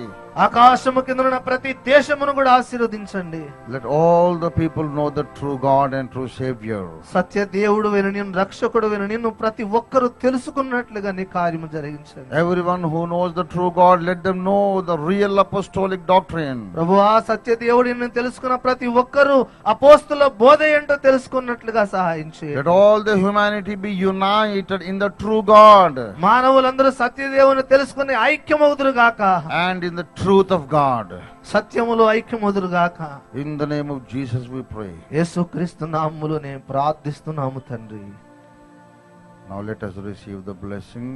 Speaker 2: ఆకాశము కింద ఉన్న ప్రతి దేశమును కూడా ఆశీర్వదించండి.
Speaker 1: Let all the people know the true God and true Savior.
Speaker 2: సత్య దేవుడు వెను నిన్ను, రక్షకుడు వెను నిన్ను ప్రతి ఒక్కరు తెలుసుకున్నట్లుగా నీ కార్యము జరిగించండి.
Speaker 1: Everyone who knows the true God, let them know the real apostolic doctrine.
Speaker 2: ప్రభువా సత్య దేవుడిని తెలుసుకున్న ప్రతి ఒక్కరు అపోస్తుల బోధ ఏంటో తెలుసుకున్నట్లుగా సహాయం చేయండి.
Speaker 1: Let all the humanity be united in the true God
Speaker 2: మానవులందరూ సత్య దేవుని తెలుసుకుని ఐక్యమవుదురు గాక.
Speaker 1: and in the truth of God.
Speaker 2: సత్యములో ఐక్యమవుదురు గాక.
Speaker 1: In the name of Jesus we pray.
Speaker 2: యేసుక్రీస్తు నామములో నేను ప్రార్థిస్తున్నాము తండ్రి.
Speaker 1: Now let us receive the blessing.